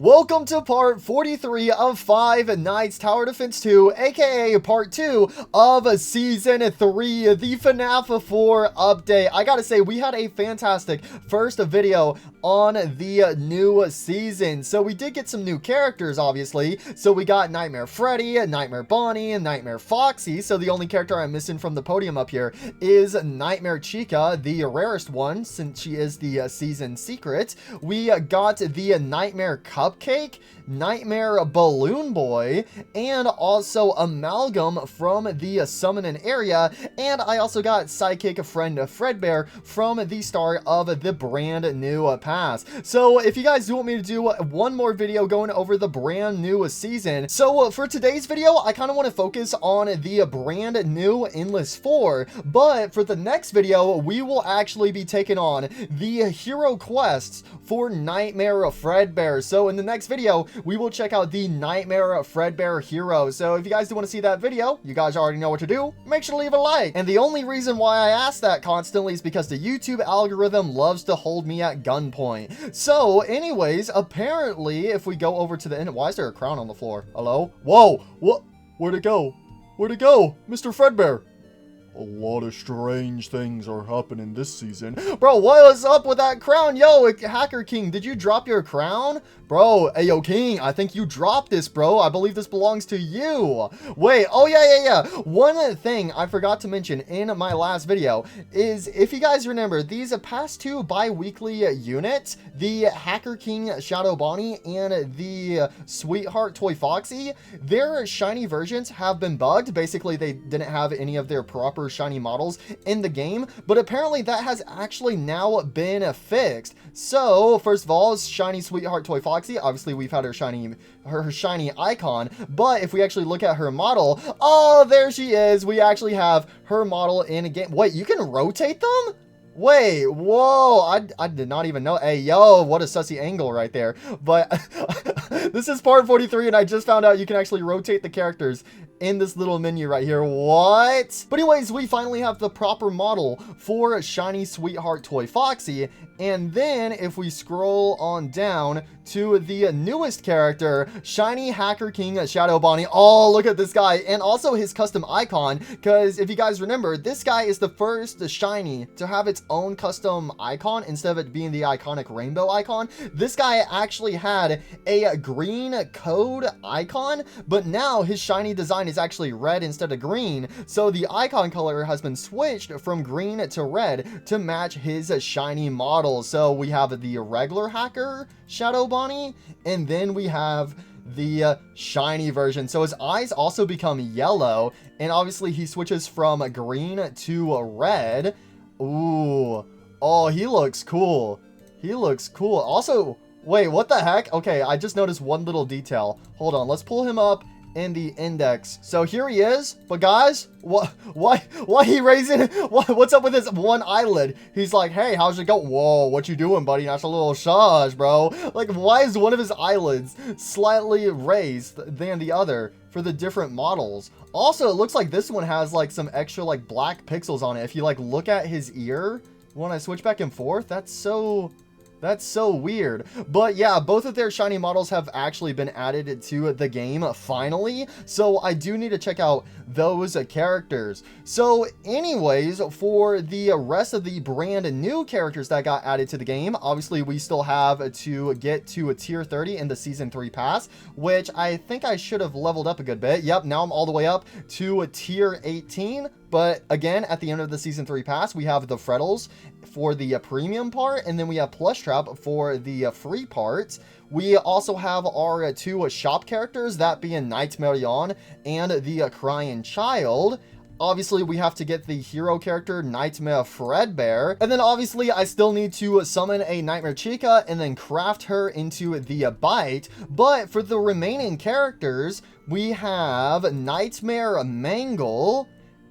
Welcome to part 43 of Five Nights Tower Defense 2, aka part 2 of season 3, the FNAF 4 update. I gotta say, we had a fantastic first video on the new season. So we did get some new characters, obviously. So we got Nightmare Freddy, Nightmare Bonnie, and Nightmare Foxy. So the only character I'm missing from the podium up here is Nightmare Chica, the rarest one, since she is the season secret. We got the Nightmare Cupcake, Nightmare Balloon Boy, and also Amalgam from the Summoning area. And I also got Sidekick Friend Fredbear from the start of the brand new pass. So if you guys do want me to do one more video going over the brand new season, so for today's video, I kind of want to focus on the brand new Endless 4, but for the next video, we will actually be taking on the hero quests for Nightmare Fredbear. So in the next video, we will check out the Nightmare Fredbear hero. So if you guys do want to see that video, you guys already know what to do. Make sure to leave a like. And the only reason why I ask that constantly is because the YouTube algorithm loves to hold me at gunpoint. So anyways, apparently if we go over to the end, why is there a crown on the floor? Hello? Whoa, what? Where'd it go? Where'd it go? Mr. Fredbear. A lot of strange things are happening this season. Bro, what is up with that crown? Yo, Hacker King, did you drop your crown? Bro, hey, yo, King, I think you dropped this, bro. I believe this belongs to you. Wait, oh, yeah. One thing I forgot to mention in my last video is, if you guys remember, these past two bi-weekly units, the Hacker King Shadow Bonnie and the Sweetheart Toy Foxy, their shiny versions have been bugged. Basically, they didn't have any of their proper shiny models in the game, but apparently that has actually now been fixed. So first of all, shiny Sweetheart Toy Foxy, obviously we've had her shiny icon, but if we actually look at her model, oh, there she is. We actually have her model in a game. Wait, you can rotate them? Wait, whoa, I did not even know. Hey, yo, what a sussy angle right there. But this is part 43, and I just found out you can actually rotate the characters in this little menu right here. What? But anyways, we finally have the proper model for shiny Sweetheart Toy Foxy. And then if we scroll on down to the newest character, shiny Hacker King Shadow Bonnie. Oh, look at this guy, and also his custom icon, because if you guys remember, this guy is the first shiny to have its own custom icon instead of it being the iconic rainbow icon. This guy actually had a green code icon, but now his shiny design is actually red instead of green, so the icon color has been switched from green to red to match his shiny model. So we have the regular Hacker Shadow Bonnie, and then we have the shiny version. So his eyes also become yellow, and obviously he switches from green to red. Ooh, oh, he looks cool. He looks cool. Also, wait, what the heck? Okay, I just noticed one little detail. Hold on, let's pull him up in the index. So here he is, but guys, why he raising, what's up with his one eyelid? He's like, hey, how's it go? Whoa, what you doing, buddy? That's a little shush, bro. Like, why is one of his eyelids slightly raised than the other for the different models? Also, it looks like this one has like some extra like black pixels on it. If you like look at his ear when I switch back and forth, that's so weird. But yeah, both of their shiny models have actually been added to the game finally. So I do need to check out those characters. So anyways, for the rest of the brand new characters that got added to the game, obviously we still have to get to a tier 30 in the season 3 pass, which I think I should have leveled up a good bit. Yep, now I'm all the way up to a tier 18. But again, at the end of the season 3 pass, we have the Freddles for the premium part, and then we have Plush Trap for the free part. We also have our two shop characters, that being Nightmare Yawn and the Crying Child. Obviously, we have to get the hero character, Nightmare Fredbear. And then obviously, I still need to summon a Nightmare Chica and then craft her into the Bite. But for the remaining characters, we have Nightmare Mangle,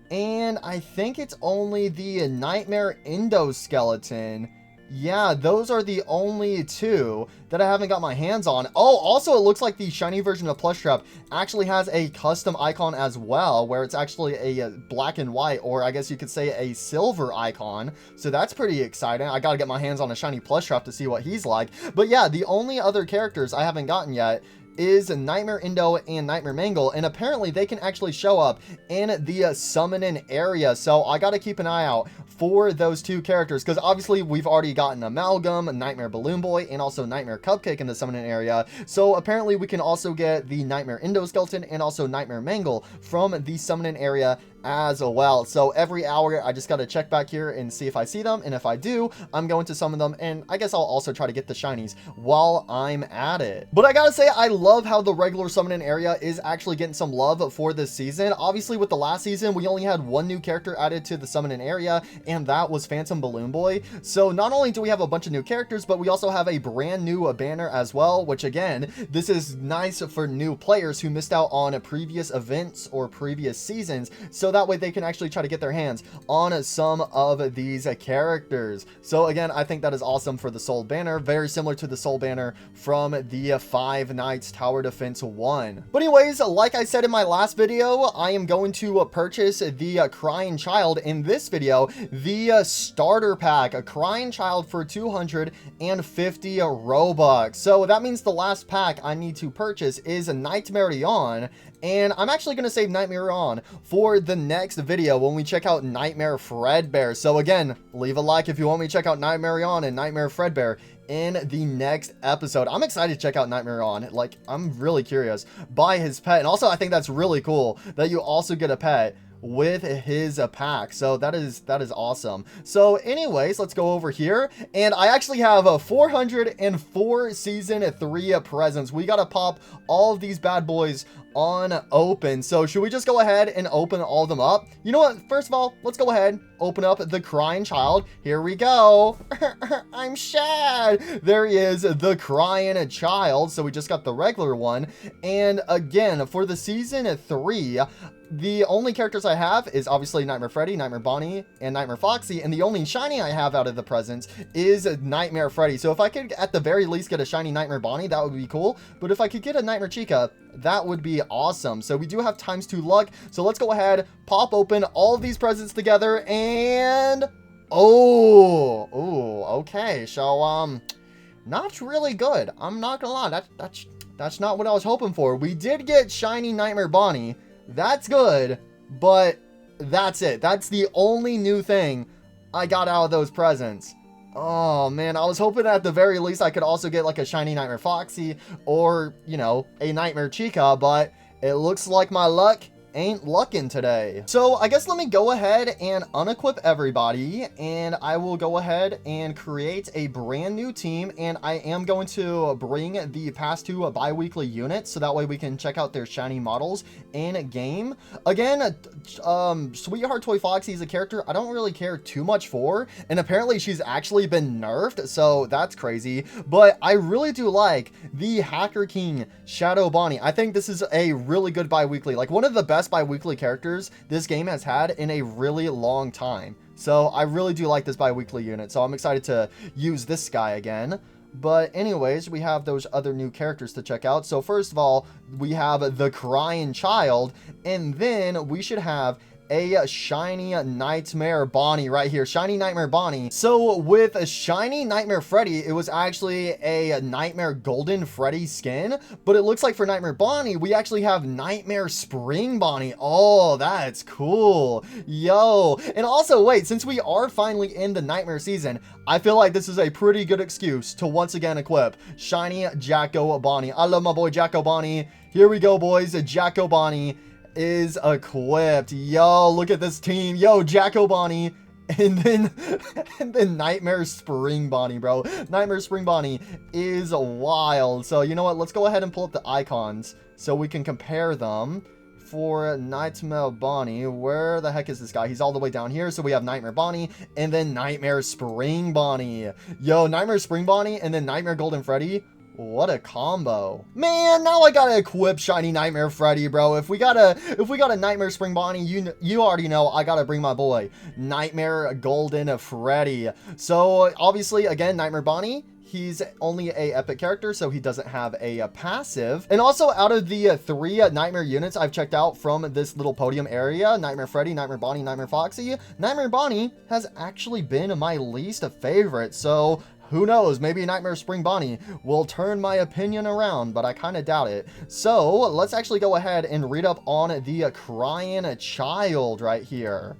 and I think it's only the Nightmare Endoskeleton Yeah, those are the only two that I haven't got my hands on. Oh, also it looks like the shiny version of Plush Trap actually has a custom icon as well, where it's actually a black and white, or I guess you could say a silver icon. So that's pretty exciting. I gotta get my hands on a shiny Plush Trap to see what he's like. But yeah, the only other characters I haven't gotten yet is Nightmare Indo and Nightmare Mangle, and apparently they can actually show up in the summoning area, so I gotta keep an eye out for those two characters, because obviously we've already gotten Amalgam, Nightmare Balloon Boy, and also Nightmare Cupcake in the summoning area, so apparently we can also get the Nightmare Indo Skeleton and also Nightmare Mangle from the summoning area as well. So every hour I just got to check back here and see if I see them, and if I do, I'm going to summon them, and I guess I'll also try to get the shinies while I'm at it. But I gotta say, I love how the regular summoning area is actually getting some love for this season. Obviously with the last season we only had one new character added to the summoning area, and that was Phantom Balloon Boy. So not only do we have a bunch of new characters, but we also have a brand new banner as well, which again, this is nice for new players who missed out on previous events or previous seasons, so that way they can actually try to get their hands on some of these characters. So again, I think that is awesome for the Soul banner, very similar to the Soul banner from the Five Nights Tower Defense 1. But anyways, like I said in my last video, I am going to purchase the Crying Child in this video, the starter pack, a Crying Child for 250 Robux. So that means the last pack I need to purchase is a Nightmare On, and I'm actually going to save Nightmare On for the next video when we check out Nightmare Fredbear. So again, leave a like if you want me to check out Nightmare On and Nightmare Fredbear in the next episode. I'm excited to check out Nightmare On. Like, I'm really curious by his pet. And also, I think that's really cool that you also get a pet with his pack. So that is awesome. So anyways, let's go over here, and I actually have a 404 season 3 presents. We gotta pop all of these bad boys on open. So should we just go ahead and open all of them up? You know what, first of all, let's go ahead, open up the Crying Child. Here we go. I'm Shad. There he is, the Crying Child. So we just got the regular one, and again, for the season 3, the only characters I have is obviously Nightmare Freddy, Nightmare Bonnie, and Nightmare Foxy, and the only shiny I have out of the presents is Nightmare Freddy. So if I could at the very least get a shiny Nightmare Bonnie, that would be cool, but if I could get a Nightmare Chica, that would be awesome. So we do have ×2 luck, so let's go ahead, pop open all of these presents together, and okay, so not really good, I'm not gonna lie. That's not what I was hoping for. We did get shiny Nightmare Bonnie. That's good, but that's it. That's the only new thing I got out of those presents. Oh man, I was hoping at the very least I could also get like a shiny Nightmare Foxy or, you know, a Nightmare Chica, but it looks like my luck ain't luckin' today. So I guess let me go ahead and unequip everybody, and I will go ahead and create a brand new team, and I am going to bring the past 2 bi-weekly units so that way we can check out their shiny models in game. Again, Sweetheart Toy Foxy is a character I don't really care too much for, and apparently she's actually been nerfed, so that's crazy, but I really do like the Hacker King Shadow Bonnie. I think this is a really good bi-weekly, like one of the best bi-weekly characters this game has had in a really long time. So I really do like this bi-weekly unit, so I'm excited to use this guy again. But anyways, we have those other new characters to check out. So first of all, we have the Crying Child, and then we should have a shiny Nightmare Bonnie right here. Shiny Nightmare Bonnie. So with a shiny Nightmare Freddy, it was actually a Nightmare Golden Freddy skin, but it looks like for Nightmare Bonnie, we actually have Nightmare Spring Bonnie. Oh, that's cool. Yo. And also, wait, since we are finally in the Nightmare season, I feel like this is a pretty good excuse to once again equip shiny Jacko Bonnie. I love my boy Jacko Bonnie. Here we go, boys. Jacko Bonnie is equipped. Yo, look at this team. Yo, Jacko Bonnie, and then Nightmare Spring Bonnie, bro. Nightmare Spring Bonnie is wild. So you know what, let's go ahead and pull up the icons so we can compare them. For Nightmare Bonnie, where the heck is this guy? He's all the way down here. So we have Nightmare Bonnie and then Nightmare Spring Bonnie. Yo, Nightmare Spring Bonnie and then Nightmare Golden Freddy. What a combo. Man, now I gotta equip Shiny Nightmare Freddy, bro. If we got a Nightmare Spring Bonnie, you already know I gotta bring my boy, Nightmare Golden Freddy. So, obviously, again, Nightmare Bonnie, he's only a epic character, so he doesn't have a passive. And also, out of the 3 Nightmare units I've checked out from this little podium area, Nightmare Freddy, Nightmare Bonnie, Nightmare Foxy, Nightmare Bonnie has actually been my least favorite. So, who knows, maybe Nightmare Spring Bonnie will turn my opinion around, but I kind of doubt it. So, let's actually go ahead and read up on the Crying Child right here.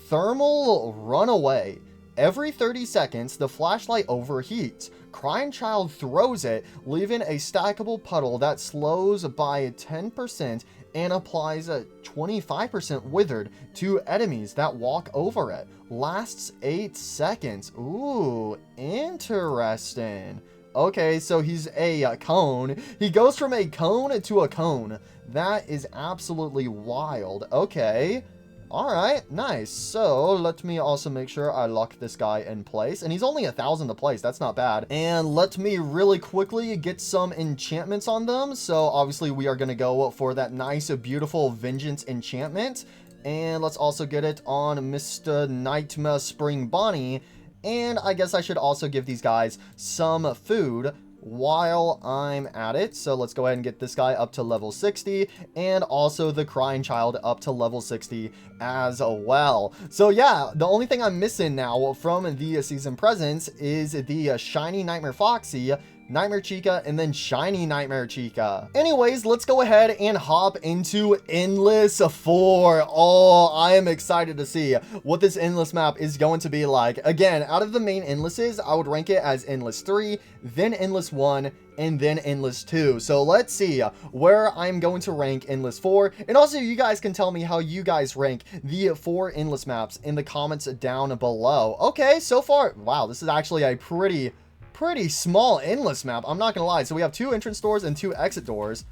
Thermal Runaway. Every 30 seconds, the flashlight overheats. Crying Child throws it, leaving a stackable puddle that slows by 10% and applies a 25% withered to enemies that walk over it. Lasts 8 seconds. Ooh, interesting. Okay, so he's a cone. He goes from a cone to a cone. That is absolutely wild. Okay. Alright, nice. So, let me also make sure I lock this guy in place. And he's only 1,000 to place. That's not bad. And let me really quickly get some enchantments on them. So, obviously, we are going to go for that nice, beautiful Vengeance enchantment. And let's also get it on Mr. Nightmare Spring Bonnie. And I guess I should also give these guys some food while I'm at it. So let's go ahead and get this guy up to level 60 and also the Crying Child up to level 60 as well. So yeah, the only thing I'm missing now from the season presents is the Shiny Nightmare Foxy, Nightmare Chica, and then Shiny Nightmare Chica. Anyways, let's go ahead and hop into Endless 4. Oh, I am excited to see what this Endless map is going to be like. Again, out of the main Endlesses, I would rank it as Endless 3, then Endless 1, and then Endless 2. So let's see where I'm going to rank Endless 4. And also, you guys can tell me how you guys rank the 4 Endless maps in the comments down below. Okay, so far, wow, this is actually a pretty small Endless map, I'm not gonna lie. So we have 2 entrance doors and 2 exit doors.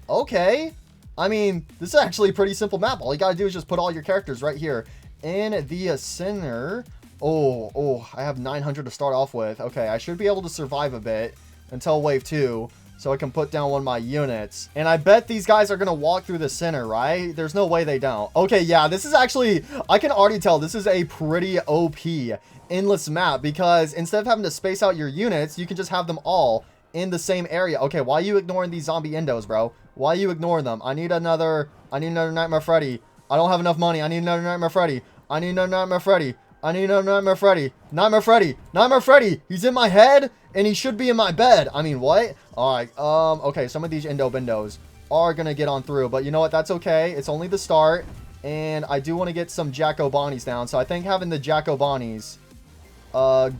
Okay, I mean, this is actually a pretty simple map. All you gotta do is just put all your characters right here in the center. Oh, I have 900 to start off with. Okay, I should be able to survive a bit until wave 2, so I can put down one of my units. And I bet these guys are gonna walk through the center, right? There's no way they don't. Okay, yeah, this is actually, I can already tell this is a pretty OP Endless map, because instead of having to space out your units, you can just have them all in the same area. Okay, why are you ignoring these zombie endos, bro? Why are you ignoring them? I need another Nightmare Freddy. I don't have enough money. I need another Nightmare Freddy. I need another Nightmare Freddy. I need another Nightmare Freddy. Nightmare Freddy. Nightmare Freddy. He's in my head, and he should be in my bed. I mean, what? Alright, okay, some of these endo-bendos are gonna get on through, but you know what? That's okay. It's only the start, and I do want to get some Jacko Bonnies down, so I think having the Jacko Bonnies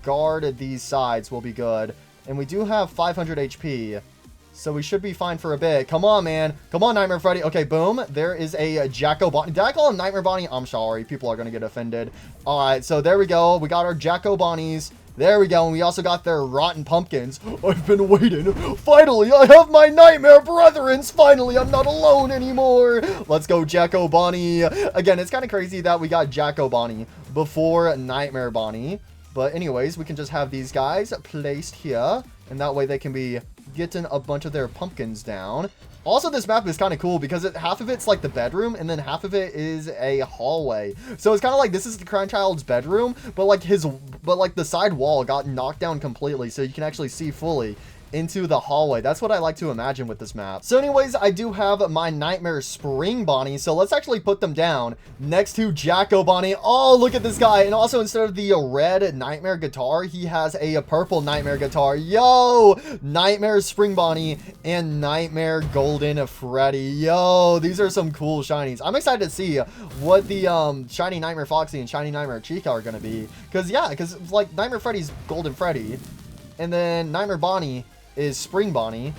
guard these sides will be good. And we do have 500 HP, so we should be fine for a bit. Come on, man. Come on, Nightmare Freddy. Okay, boom. There is a Jacko Bonnie. Did I call him Nightmare Bonnie? I'm sorry. People are going to get offended. All right, so there we go. We got our Jacko Bonnies. There we go. And we also got their rotten pumpkins. I've been waiting. Finally, I have my Nightmare Brethrens. Finally, I'm not alone anymore. Let's go, Jacko Bonnie. Again, it's kind of crazy that we got Jacko Bonnie before Nightmare Bonnie. But anyways, we can just have these guys placed here, and that way they can be getting a bunch of their pumpkins down. Also, this map is kind of cool because half of it's like the bedroom, and then half of it is a hallway. So it's kind of like this is the Crying Child's bedroom, but like the side wall got knocked down completely, so you can actually see fully into the hallway. That's what I like to imagine with this map. So anyways, I do have my Nightmare Spring Bonnie, so let's actually put them down next to Jacko Bonnie. Oh, look at this guy. And also, instead of the red Nightmare guitar, he has a purple Nightmare guitar. Yo, Nightmare Spring Bonnie and Nightmare Golden Freddy. Yo, these are some cool shinies. I'm excited to see what the Shiny Nightmare Foxy and Shiny Nightmare Chica are gonna be, because like Nightmare Freddy's Golden Freddy, and then Nightmare Bonnie is Spring Bonnie.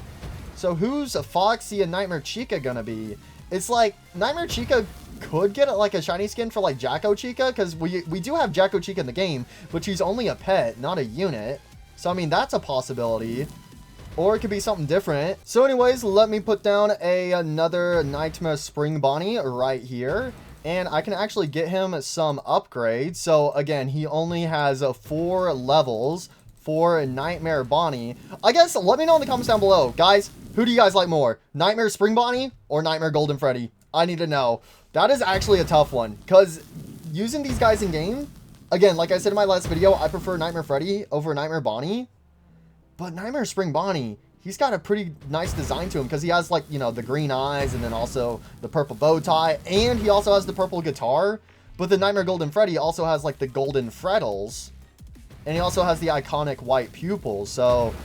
So who's a Foxy and Nightmare Chica gonna be? It's like Nightmare Chica could get like a shiny skin for like Jacko Chica, because we do have Jacko Chica in the game, but she's only a pet, not a unit. So I mean, that's a possibility. Or it could be something different. So anyways, let me put down another Nightmare Spring Bonnie right here. And I can actually get him some upgrades. So again, he only has 4 levels for Nightmare Bonnie. I guess let me know in the comments down below. Guys, who do you guys like more? Nightmare Spring Bonnie or Nightmare Golden Freddy? I need to know. That is actually a tough one, because using these guys in game, again, like I said in my last video, I prefer Nightmare Freddy over Nightmare Bonnie. But Nightmare Spring Bonnie, he's got a pretty nice design to him, because he has, like, you know, the green eyes and then also the purple bow tie, and he also has the purple guitar. But the Nightmare Golden Freddy also has, like, the golden freckles, and he also has the iconic white pupils. So,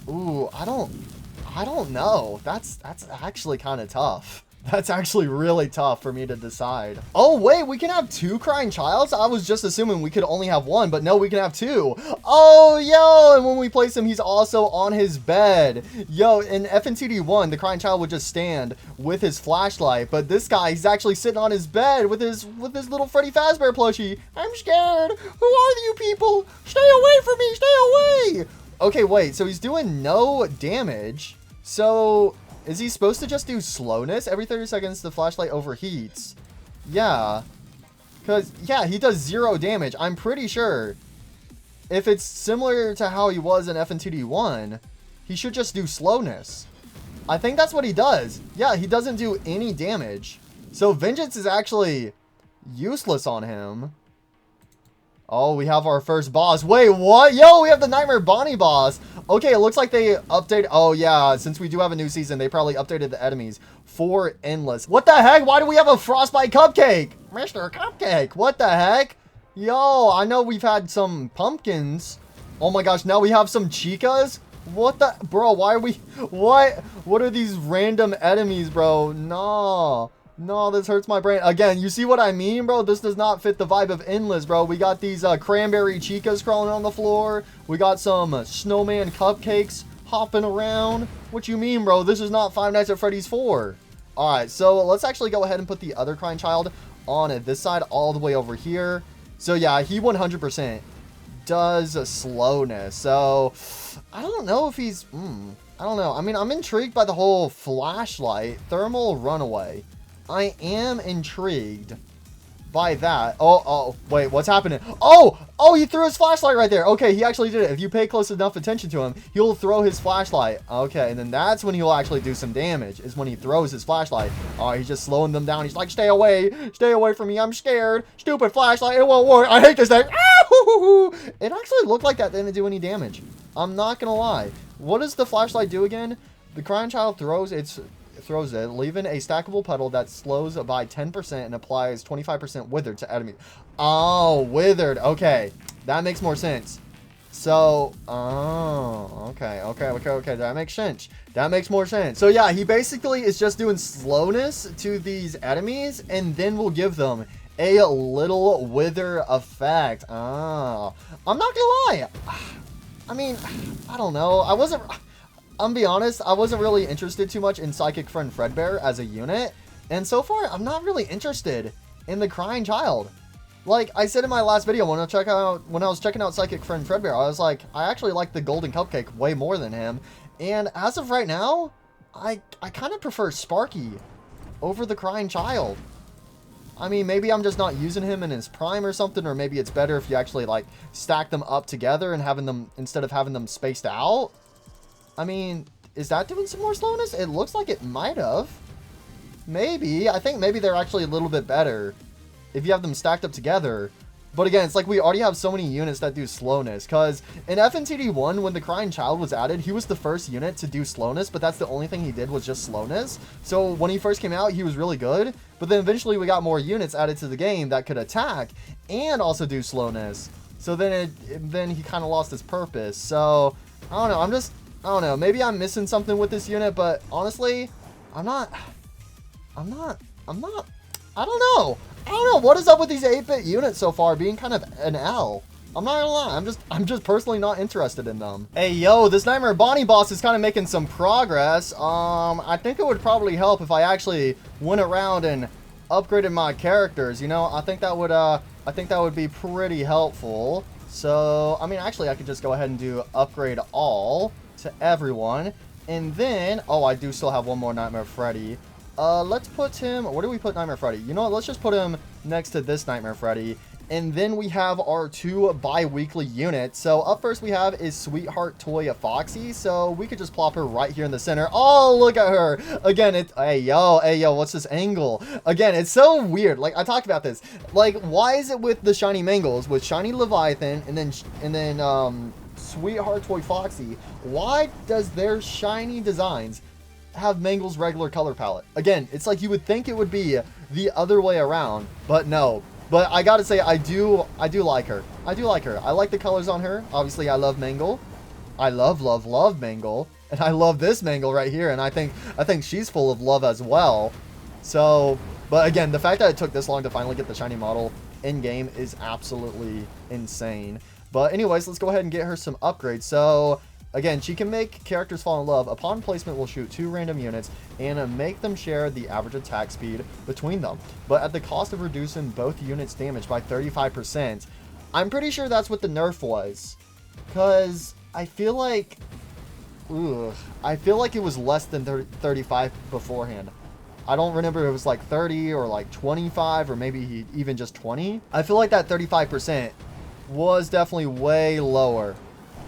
ooh, I don't know. That's actually kind of tough. That's actually really tough for me to decide. Oh, wait, we can have 2 crying childs? I was just assuming we could only have 1, but no, we can have 2. Oh, yo, and when we place him, he's also on his bed. Yo, in FNTD1, the crying child would just stand with his flashlight, but this guy, he's actually sitting on his bed with his little Freddy Fazbear plushie. I'm scared. Who are you people? Stay away from me. Stay away. Okay, wait, so he's doing no damage. So is he supposed to just do slowness? Every 30 seconds, the flashlight overheats. Yeah. Because, yeah, he does 0 damage. I'm pretty sure if it's similar to how he was in FNTD1, he should just do slowness. I think that's what he does. Yeah, he doesn't do any damage. So Vengeance is actually useless on him. Oh, we have our first boss. Wait, what? Yo, we have the Nightmare Bonnie boss. Okay, it looks like they update. Oh, yeah, since we do have a new season, they probably updated the enemies for Endless. What the heck? Why do we have a Frostbite Cupcake? Mr. Cupcake, what the heck? Yo, I know we've had some pumpkins. Oh my gosh, now we have some chicas? What the? Bro, why are we? What are these random enemies, bro? No. No, this hurts my brain. Again, you see what I mean, bro? This does not fit the vibe of Endless, bro. We got these cranberry chicas crawling on the floor. We got some snowman cupcakes hopping around. What you mean, bro? This is not Five Nights at Freddy's 4. All right, so let's actually go ahead and put the other crying child on this side all the way over here. So, yeah, he 100% does slowness. So, I don't know if he's... I don't know. I mean, I'm intrigued by the whole flashlight, thermal runaway. I am intrigued by that. Oh, wait, what's happening? Oh, he threw his flashlight right there. Okay, he actually did it. If you pay close enough attention to him, he'll throw his flashlight. Okay, and then that's when he'll actually do some damage, is when he throws his flashlight. Oh, he's just slowing them down. He's like, stay away from me. I'm scared. Stupid flashlight. It won't work. I hate this thing. It actually looked like that didn't do any damage. I'm not gonna lie. What does the flashlight do again? The crying child throws it, leaving a stackable puddle that slows by 10% and applies 25% withered to enemies. Oh, withered. Okay, that makes more sense. So, okay. That makes sense. That makes more sense. So yeah, he basically is just doing slowness to these enemies, and then we'll give them a little wither effect. I'm not gonna lie. I mean, I don't know. I'm be honest, I wasn't really interested too much in Psychic Friend Fredbear as a unit, and so far, I'm not really interested in the Crying Child. Like I said in my last video, when I was checking out Psychic Friend Fredbear, I was like, I actually like the Golden Cupcake way more than him, and as of right now, I kind of prefer Sparky over the Crying Child. I mean, maybe I'm just not using him in his prime or something, or maybe it's better if you actually, like, stack them up together and having them, instead of having them spaced out. I mean, is that doing some more slowness? It looks like it might have. Maybe. I think maybe they're actually a little bit better if you have them stacked up together. But again, it's like we already have so many units that do slowness. Because in FNTD1, when the Crying Child was added, he was the first unit to do slowness. But that's the only thing he did was just slowness. So when he first came out, he was really good. But then eventually we got more units added to the game that could attack and also do slowness. So then he kind of lost his purpose. So, I don't know. I don't know. Maybe I'm missing something with this unit. But honestly, I don't know. I don't know. What is up with these 8-bit units so far being kind of an L? I'm not gonna lie. I'm just personally not interested in them. Hey, yo, this Nightmare Bonnie boss is kind of making some progress. I think it would probably help if I actually went around and upgraded my characters. You know, I think that would be pretty helpful. So, I mean, actually, I could just go ahead and do upgrade all to everyone. And then, oh, I do still have one more Nightmare Freddy. Let's put him, where do we put Nightmare Freddy? You know what, let's just put him next to this Nightmare Freddy. And then we have our 2 bi-weekly units. So up first we have is Sweetheart Toy Foxy. So we could just plop her right here in the center. Oh, look at her. Again, it's, hey, yo, what's this angle? Again, it's so weird. Like, I talked about this. Like, why is it with the shiny Mangles, with shiny Leviathan, and then Sweetheart Toy Foxy? Why does their shiny designs have Mangle's regular color palette? Again, it's like you would think it would be the other way around, but no. But I gotta say, I do like her. I do like her. I like the colors on her. Obviously, I love Mangle. I love Mangle. And I love this Mangle right here. And I think she's full of love as well. So, but again, the fact that it took this long to finally get the shiny model in-game is absolutely insane. But anyways, let's go ahead and get her some upgrades. So, again, she can make characters fall in love. Upon placement, will shoot 2 random units and make them share the average attack speed between them, but at the cost of reducing both units' damage by 35%. I'm pretty sure that's what the nerf was, because I feel like it was less than 35 beforehand. I don't remember if it was like 30 or like 25 or maybe even just 20. I feel like that 35% was definitely way lower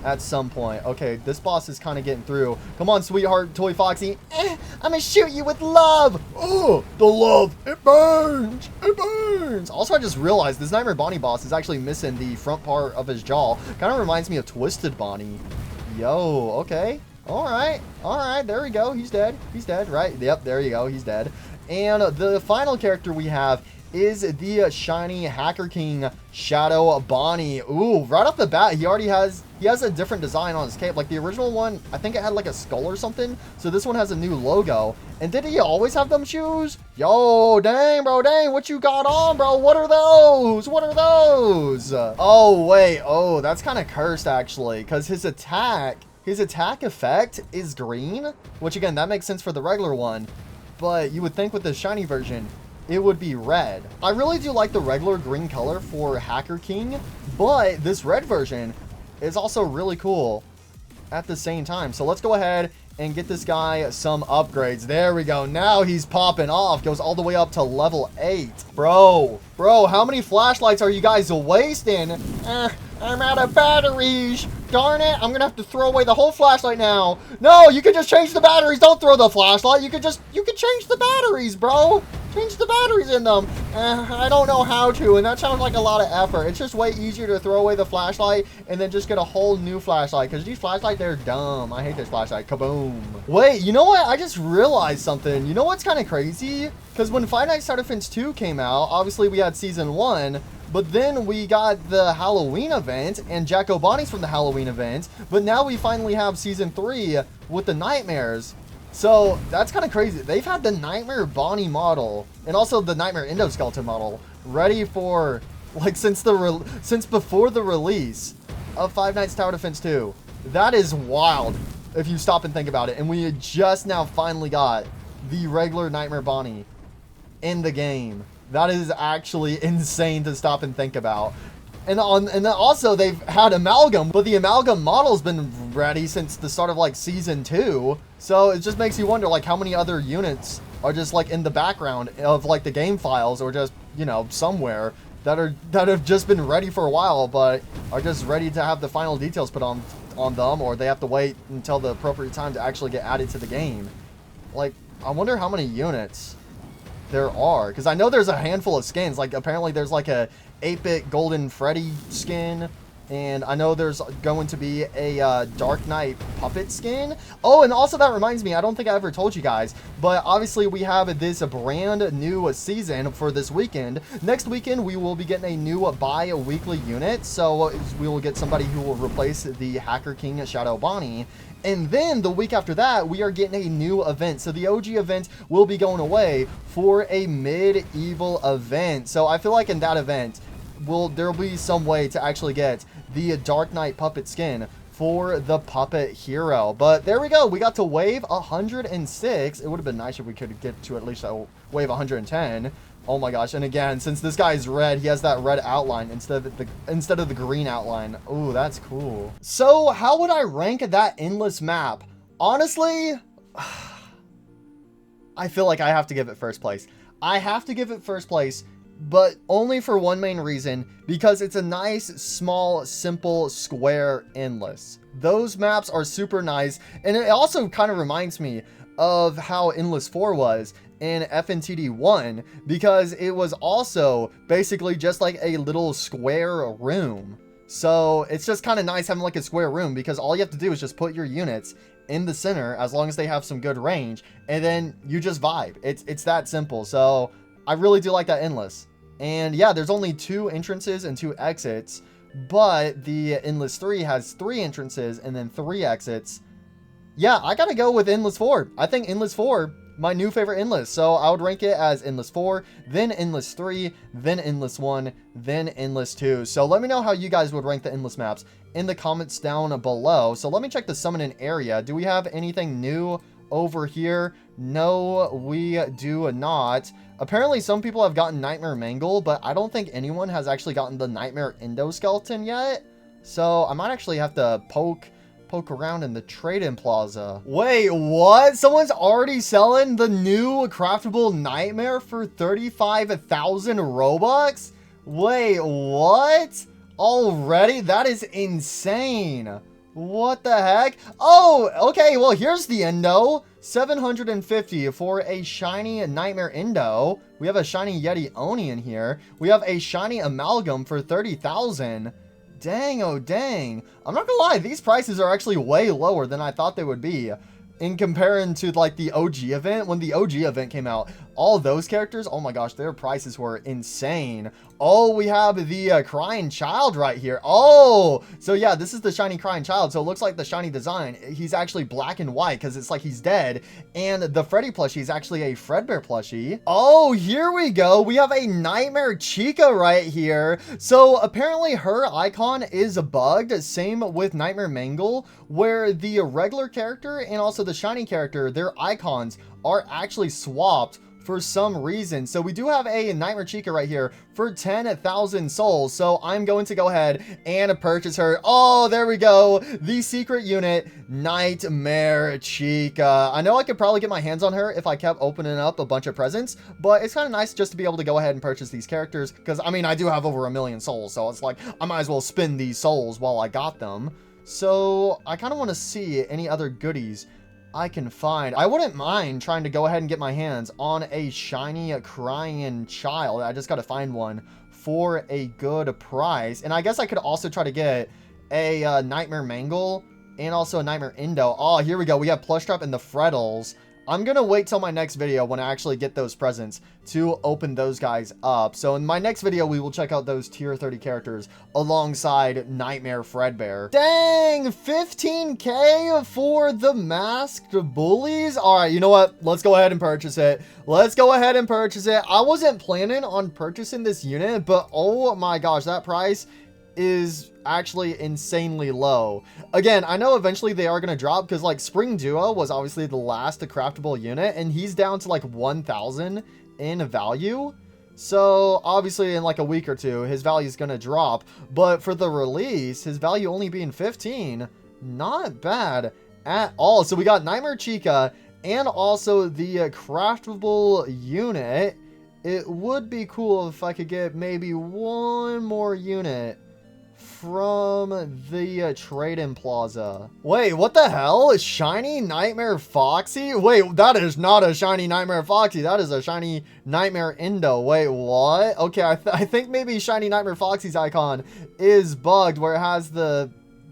at some point. Okay, this boss is kind of getting through. Come on, Sweetheart Toy Foxy. I'm gonna shoot you with love. Oh, the love. It burns. It burns. Also, I just realized this Nightmare Bonnie boss is actually missing the front part of his jaw. Kind of reminds me of Twisted Bonnie. Yo, okay. All right. All right, there we go. He's dead. He's dead, right? Yep, there you go. He's dead. And the final character we have is the shiny Hacker King Shadow Bonnie. Ooh, right off the bat, he has a different design on his cape. Like the original one, I think it had like a skull or something. So this one has a new logo. And did he always have them shoes? Yo, dang, bro, dang, what you got on, bro? What are those? What are those? Oh, wait. Oh, that's kind of cursed, actually, because his attack effect is green, which again, that makes sense for the regular one. But you would think with the shiny version, it would be red. I really do like the regular green color for Hacker King, but this red version is also really cool at the same time. So let's go ahead and get this guy some upgrades. There we go. Now he's popping off. Goes all the way up to level 8. Bro, how many flashlights are you guys wasting? I'm out of batteries. Darn it, I'm gonna have to throw away the whole flashlight now. No, you can just change the batteries. Don't throw the flashlight. You can change the batteries, bro. Change the batteries in them. I don't know how to, and that sounds like a lot of effort. It's just way easier to throw away the flashlight and then just get a whole new flashlight, because these flashlights, they're dumb. I hate this flashlight. Kaboom. Wait, you know what? I just realized something. You know what's kind of crazy? Because when Five Nights at Freddy's 2 came out, obviously we had Season 1, but then we got the Halloween event and Jack O'Bonnie's from the Halloween event, but now we finally have Season 3 with the Nightmares. So that's kind of crazy. They've had the Nightmare Bonnie model and also the Nightmare Endoskeleton model ready for, like, since before the release of Five Nights Tower Defense 2. That is wild if you stop and think about it. And we just now finally got the regular Nightmare Bonnie in the game. That is actually insane to stop and think about. And then also they've had Amalgam, but the Amalgam model's been ready since the start of like Season 2. So it just makes you wonder, like, how many other units are just like in the background of like the game files, or just, you know, somewhere that have just been ready for a while, but are just ready to have the final details put on them, or they have to wait until the appropriate time to actually get added to the game. Like, I wonder how many units there are, because I know there's a handful of skins. Like, apparently there's like a 8-bit Golden Freddy skin, and I know there's going to be a Dark Knight puppet skin. Oh, and also that reminds me, I don't think I ever told you guys, but obviously we have this brand new season for this weekend. Next weekend we will be getting a new bi-weekly unit, so we will get somebody who will replace the Hacker King Shadow Bonnie. And then the week after that, we are getting a new event. So the OG event will be going away for a medieval event. So I feel like in that event, there will be some way to actually get the Dark Knight puppet skin for the puppet hero. But there we go. We got to wave 106. It would have been nice if we could get to at least a wave 110. Oh my gosh. And again, since this guy is red, he has that red outline instead of the green outline. Ooh, that's cool. So how would I rank that endless map? Honestly, I feel like I have to give it first place. I have to give it first place but only for one main reason, because it's a nice, small, simple, square endless. Those maps are super nice, and it also kind of reminds me of how Endless 4 was in FNTD 1, because it was also basically just like a little square room. So it's just kind of nice having like a square room, because all you have to do is just put your units in the center as long as they have some good range, and then you just vibe. It's that simple. So I really do like that endless. And yeah, there's only 2 entrances and 2 exits, but the Endless 3 has 3 entrances and then 3 exits. Yeah, I gotta go with Endless 4. I think Endless 4, my new favorite Endless. So I would rank it as Endless 4, then Endless 3, then Endless 1, then Endless 2. So let me know how you guys would rank the Endless maps in the comments down below. So let me check the summoning area. Do we have anything new over here? No, we do not. Apparently some people have gotten Nightmare Mangle, but I don't think anyone has actually gotten the Nightmare Endoskeleton yet. So I might actually have to poke around in the trade-in plaza. Wait, what? Someone's already selling the new craftable Nightmare for 35,000 Robux? Wait, what? Already? That is insane. What the heck? Oh, okay, well, here's the Endo. 750 for a shiny Nightmare Endo. We have a shiny Yeti Oni in here. We have a shiny Amalgam for 30,000. Dang, oh dang. I'm not gonna lie, these prices are actually way lower than I thought they would be. In comparison to like the OG event, when the OG event came out, all those characters, oh my gosh, their prices were insane. Oh, we have the Crying Child right here. Oh, so yeah, this is the shiny Crying Child. So it looks like the shiny design, he's actually black and white because it's like he's dead. And the Freddy plushie is actually a Fredbear plushie. Oh, here we go. We have a Nightmare Chica right here. So apparently her icon is bugged. Same with Nightmare Mangle, where the regular character and also the shiny character, their icons are actually swapped for some reason. So we do have a Nightmare Chica right here for 10,000 souls. So I'm going to go ahead and purchase her. Oh, there we go. The secret unit, Nightmare Chica. I know I could probably get my hands on her if I kept opening up a bunch of presents, but it's kind of nice just to be able to go ahead and purchase these characters, because I mean, I do have over 1 million souls. So it's like, I might as well spend these souls while I got them. So I kind of want to see any other goodies I can find. I wouldn't mind trying to go ahead and get my hands on a shiny Crying Child. I just got to find one for a good price. And I guess I could also try to get a Nightmare Mangle and also a Nightmare Endo. Oh, here we go. We have Plush Trap and the Freddles. I'm going to wait till my next video when I actually get those presents to open those guys up. So in my next video, we will check out those tier 30 characters alongside Nightmare Fredbear. Dang, 15K for the masked bullies. All right, you know what? Let's go ahead and purchase it. Let's go ahead and purchase it. I wasn't planning on purchasing this unit, but oh my gosh, that price is actually insanely low. Again, I know eventually they are going to drop, because like Spring Duo was obviously the last craftable unit, and he's down to like 1,000 in value. So obviously in like a week or two, his value is going to drop. But for the release, his value only being 15, not bad at all. So we got Nightmare Chica and also the craftable unit. It would be cool if I could get maybe one more unit from the trade-in plaza. Wait, what the hell? Shiny Nightmare Foxy? Wait, that is not a shiny Nightmare Foxy. That is a shiny Nightmare Endo. Wait, what? Okay, I think maybe shiny Nightmare Foxy's icon is bugged, where it has the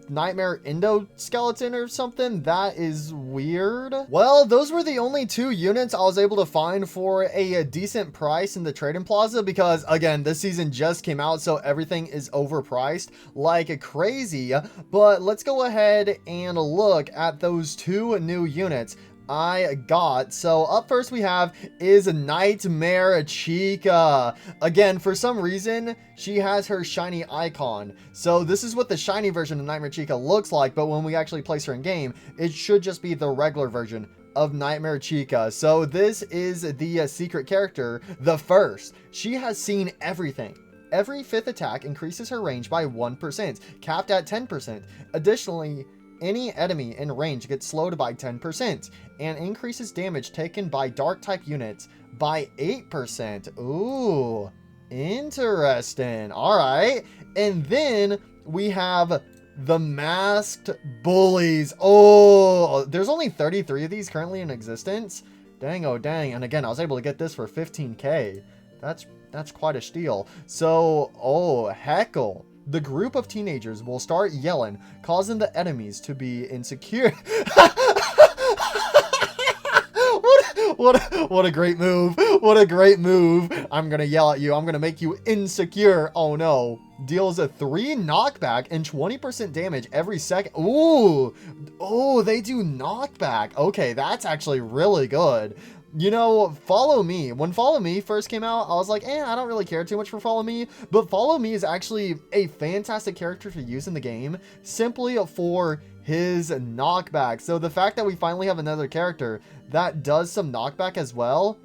Nightmare Endoskeleton or something. That is weird. Well, those were the only 2 units I was able to find for a decent price in the trade-in plaza, because again, this season just came out, so everything is overpriced like crazy. But let's go ahead and look at those 2 new units I got. So up first we have is Nightmare Chica. Again, for some reason, she has her shiny icon. So this is what the shiny version of Nightmare Chica looks like, but when we actually place her in game, it should just be the regular version of Nightmare Chica. So this is the secret character, the first. She has seen everything. Every 5th attack increases her range by 1%, capped at 10%. Additionally, any enemy in range gets slowed by 10% and increases damage taken by dark type units by 8%. Ooh, Interesting. All right. And then we have the masked bullies. Oh, there's only 33 of these currently in existence. Dang, oh dang. And again, I was able to get this for 15K. That's quite a steal. So, oh, heckle. The group of teenagers will start yelling, causing the enemies to be insecure. What a great move. What a great move. I'm gonna yell at you. I'm gonna make you insecure. Oh no. Deals a 3 knockback and 20% damage every second. Ooh. Oh, they do knockback. Okay, that's actually really good. You know, Follow Me. When Follow Me first came out, I was like, I don't really care too much for Follow Me. But Follow Me is actually a fantastic character to use in the game simply for his knockback. So the fact that we finally have another character that does some knockback as well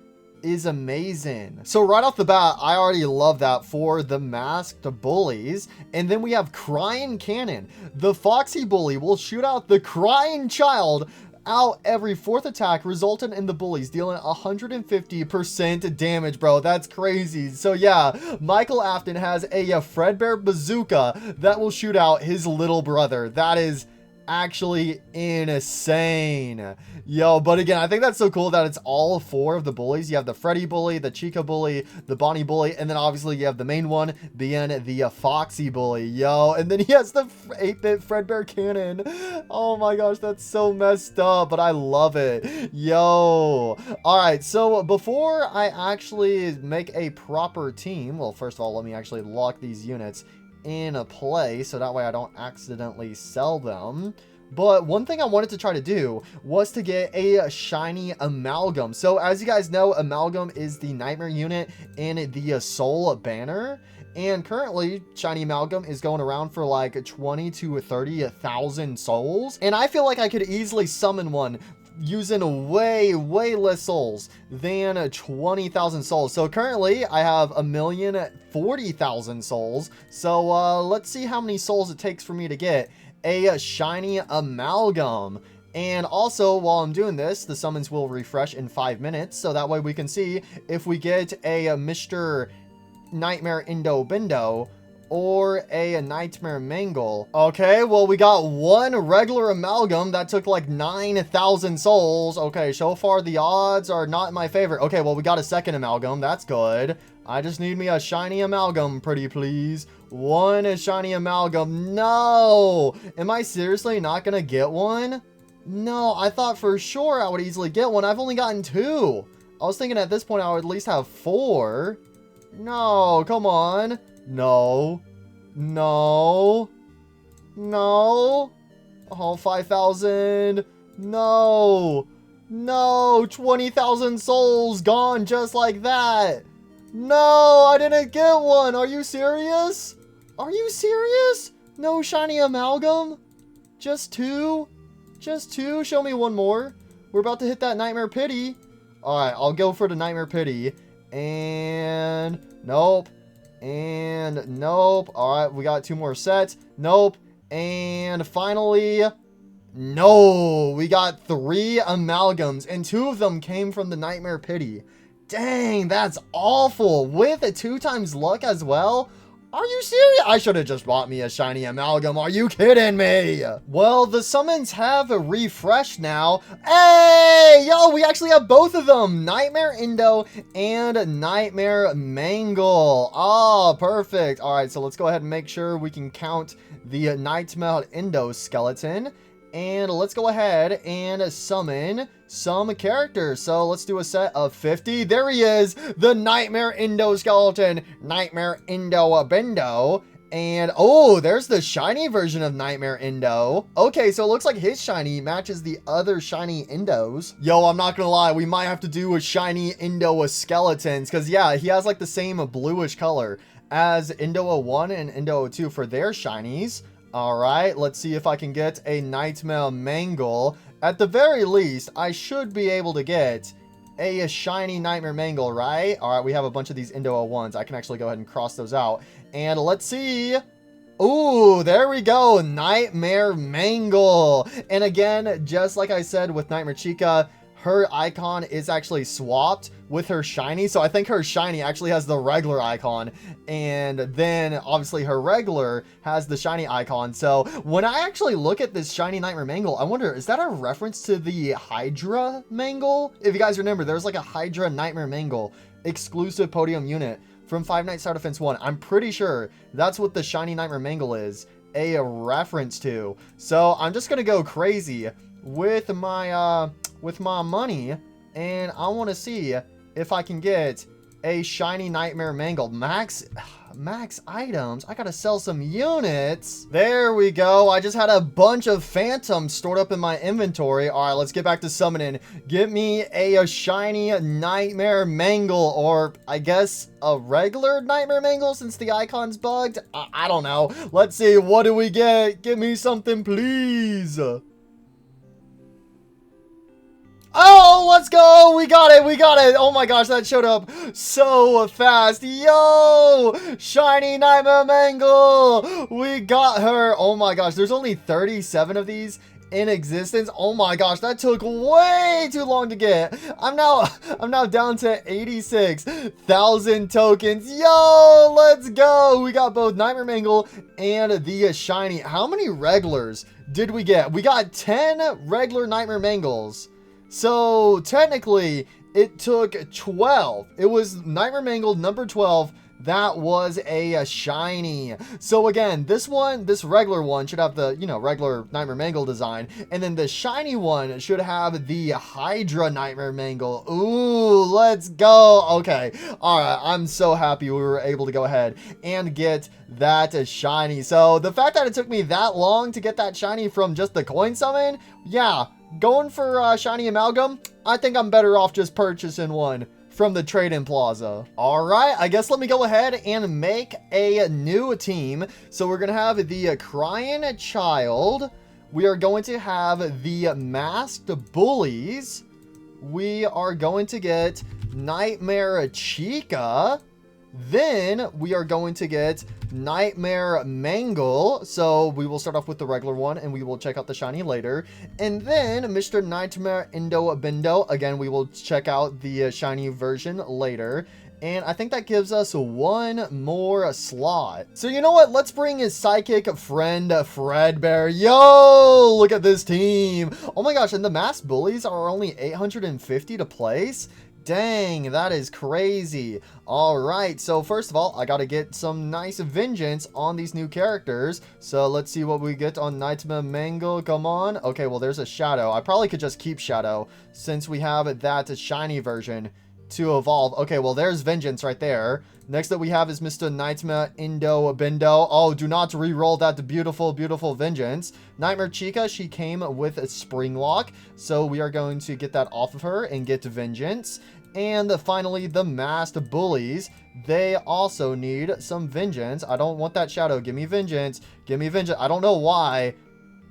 is amazing. So right off the bat, I already love that for the masked bullies. And then we have Crying Cannon. The Foxy Bully will shoot out the crying child out every 4th attack, resulting in the bullies dealing 150% damage, bro. That's crazy. So yeah, Michael Afton has a Fredbear bazooka that will shoot out his little brother. That is actually insane. Yo, but again, I think that's so cool that it's all 4 of the bullies. You have the Freddy bully, the Chica bully, the Bonnie bully, and then obviously you have the main one being the Foxy bully. Yo, and then he has the 8-bit Fredbear cannon. Oh my gosh, that's so messed up, but I love it. Yo. All right, so before I actually make a proper team, well, first of all, let me actually lock these units in a play so that way I don't accidentally sell them. But one thing I wanted to try to do was to get a shiny amalgam. So as you guys know, amalgam is the nightmare unit in the soul banner, and currently shiny amalgam is going around for like 20 to 30,000 souls, and I feel like I could easily summon one using way less souls than 20,000 souls. So currently I have 1,040,000 souls. So let's see how many souls it takes for me to get a shiny amalgam. And also, while I'm doing this, the summons will refresh in 5 minutes, so that way we can see if we get a Mr. Nightmare Indo Bindo or a Nightmare Mangle. Okay, well, we got one regular amalgam that took like 9,000 souls. Okay, so far the odds are not in my favor. Okay, well, we got a second amalgam. That's good. I just need me a shiny amalgam, pretty please. One shiny amalgam. No! Am I seriously not gonna get one? No, I thought for sure I would easily get one. I've only gotten 2. I was thinking at this point I would at least have 4. No, come on. No. No. No. Oh, 5,000. No. No. 20,000 souls gone just like that. No, I didn't get one. Are you serious? Are you serious? No shiny amalgam? Just 2? Just 2? Show me one more. We're about to hit that Nightmare Pity. Alright, I'll go for the Nightmare Pity. And nope. And nope. Alright, we got 2 more sets. Nope. And finally, no. We got 3 amalgams, and 2 of them came from the Nightmare Pity. Dang, that's awful. With a 2 times luck as well. Are you serious? I should have just bought me a shiny amalgam. Are you kidding me? Well, the summons have refreshed now. Hey, yo, we actually have both of them. Nightmare Indo and Nightmare Mangle. Oh, perfect. All right, so let's go ahead and make sure we can count the Nightmare Indo skeleton. And let's go ahead and summon some characters. So let's do a set of 50. There he is, the Nightmare Indo skeleton, Nightmare Indo Bindo. And oh, there's the shiny version of Nightmare Indo. Okay, so it looks like his shiny matches the other shiny Indos. Yo, I'm not gonna lie, we might have to do a shiny Indo skeletons, because yeah, he has like the same bluish color as Indo 1 and Indo 2 for their shinies. Alright, let's see if I can get a Nightmare Mangle. At the very least, I should be able to get a shiny Nightmare Mangle, right? Alright, we have a bunch of these Indo 1s. I can actually go ahead and cross those out. And let's see. Ooh, there we go. Nightmare Mangle. And again, just like I said with Nightmare Chica, her icon is actually swapped with her shiny. So I think her shiny actually has the regular icon, and then obviously her regular has the shiny icon. So when I actually look at this shiny Nightmare Mangle, I wonder, is that a reference to the Hydra Mangle? If you guys remember, there's like a Hydra Nightmare Mangle exclusive podium unit from Five Nights Tower Defense 1. I'm pretty sure that's what the shiny Nightmare Mangle is a reference to. So I'm just gonna go crazy with my money, and I want to see if I can get a shiny Nightmare Mangle. Max items. I gotta sell some units. There we go. I just had a bunch of phantoms stored up in my inventory. All right, let's get back to summoning. Get me a shiny Nightmare Mangle, or I guess a regular Nightmare Mangle since the icon's bugged. I don't know. Let's see. What do we get? Give me something, please. Oh, let's go. We got it. We got it. Oh my gosh, that showed up so fast. Yo, shiny Nightmare Mangle. We got her. Oh my gosh, there's only 37 of these in existence. Oh my gosh, that took way too long to get. I'm now down to 86,000 tokens. Yo, let's go. We got both Nightmare Mangle and the shiny. How many regulars did we get? We got 10 regular Nightmare Mangles. So technically it took 12. It was Nightmare Mangle number 12. That was a shiny. So again, this regular one should have the, regular Nightmare Mangle design. And then the shiny one should have the Hydra Nightmare Mangle. Ooh, let's go. Okay. All right. I'm so happy we were able to go ahead and get that shiny. So the fact that it took me that long to get that shiny from just the coin summon, yeah, going for shiny amalgam, I think I'm better off just purchasing one from the trade-in plaza. All right, I guess let me go ahead and make a new team. So we're gonna have the Crying Child. We are going to have the Masked Bullies. We are going to get Nightmare Chica. Then we are going to get Nightmare Mangle. So we will start off with the regular one and we will check out the shiny later. And then Mr. Nightmare Indo Bindo. Again, we will check out the shiny version later. And I think that gives us one more slot. So you know what? Let's bring his psychic friend, Fredbear. Yo, look at this team. Oh my gosh, and the Masked Bullies are only 850 to place. Dang, that is crazy. All right, so first of all, I got to get some nice vengeance on these new characters. So let's see what we get on Nightmare Mangle. Come on. Okay, well, there's a Shadow. I probably could just keep Shadow since we have that shiny version to evolve. Okay, well, there's vengeance right there. Next that we have is Mr. Nightmare Indo Bindo. Oh, do not re-roll that beautiful, beautiful vengeance. Nightmare Chica, she came with a Spring Lock. So we are going to get that off of her and get vengeance. And finally, the Masked Bullies. They also need some vengeance. I don't want that Shadow. Give me vengeance. Give me vengeance. I don't know why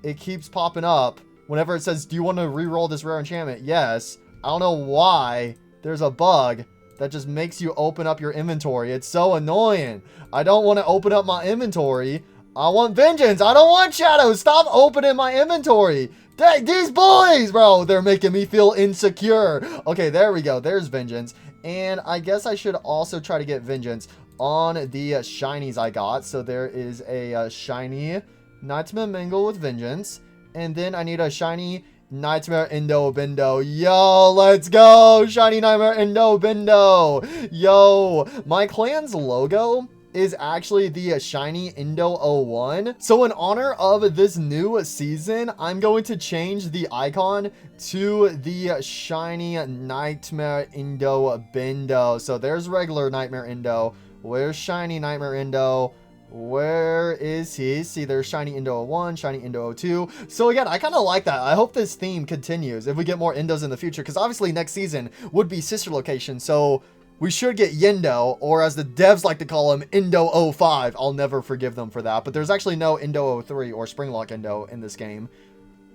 it keeps popping up whenever it says, do you want to re-roll this rare enchantment? Yes. I don't know why there's a bug that just makes you open up your inventory. It's so annoying. I don't want to open up my inventory. I want vengeance. I don't want shadows. Stop opening my inventory. Dang, these boys, bro, they're making me feel insecure. Okay, there we go. There's vengeance. And I guess I should also try to get vengeance on the shinies I got. So there is a shiny Nightmare Mangle with vengeance. And then I need a shiny Nightmare Indo Bindo. Yo, let's go. Shiny Nightmare Indo Bindo. Yo, my clan's logo is actually the shiny Indo 01. So in honor of this new season, I'm going to change the icon to the shiny Nightmare Indo Bindo. So there's regular Nightmare Indo. Where's shiny Nightmare Indo? Where is he? See, there's shiny Indo 01, shiny Indo 02. So again, I kind of like that. I hope this theme continues if we get more Indos in the future, because obviously next season would be sister location. So we should get Yindo, or as the devs like to call him, Indo 05. I'll never forgive them for that. But there's actually no Indo 03 or Springlock Indo in this game.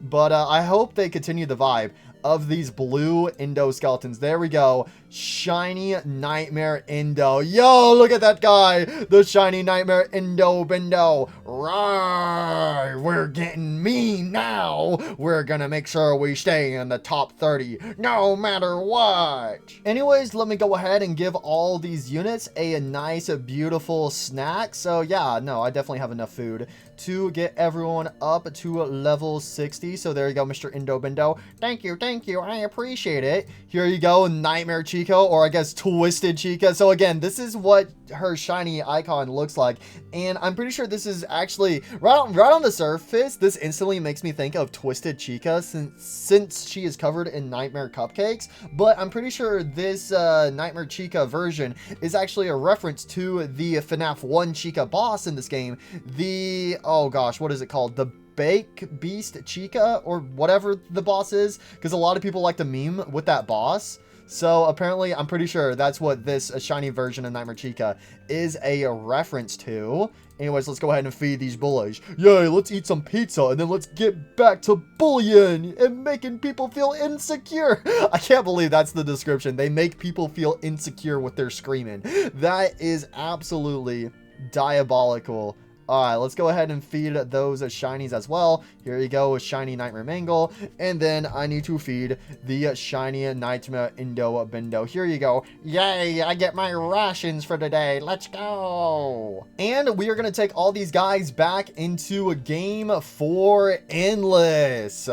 But I hope they continue the vibe. of these blue endoskeletons. There we go. Shiny Nightmare Endo. Yo, look at that guy. The Shiny Nightmare Endo Bendo. Rawr, we're getting mean now. We're gonna make sure we stay in the top 30 no matter what. Anyways, let me go ahead and give all these units a nice, beautiful snack. So yeah, no, I definitely have enough food to get everyone up to level 60. So there you go, Mr. Endo Bendo. Thank you, I appreciate it. Here you go, Nightmare Chico, or I guess Twisted Chica. So again, this is what her shiny icon looks like, and I'm pretty sure this is actually right on the surface. This instantly makes me think of Twisted Chica since she is covered in Nightmare Cupcakes, but I'm pretty sure this Nightmare Chica version is actually a reference to the FNAF 1 Chica boss in this game. The, oh gosh, what is it called? The Bake Beast Chica, or whatever the boss is, because a lot of people like to meme with that boss. So apparently, I'm pretty sure that's what this shiny version of Nightmare Chica is a reference to. Anyways, let's go ahead and feed these bullies. Yay, let's eat some pizza, and then let's get back to bullying and making people feel insecure. I can't believe that's the description. They make people feel insecure with their screaming. That is absolutely diabolical. Alright, let's go ahead and feed those shinies as well. Here you go, Shiny Nightmare Mangle. And then I need to feed the Shiny Nightmare Endo Bendo. Here you go. Yay, I get my rations for today. Let's go. And we are going to take all these guys back into a game for Endless.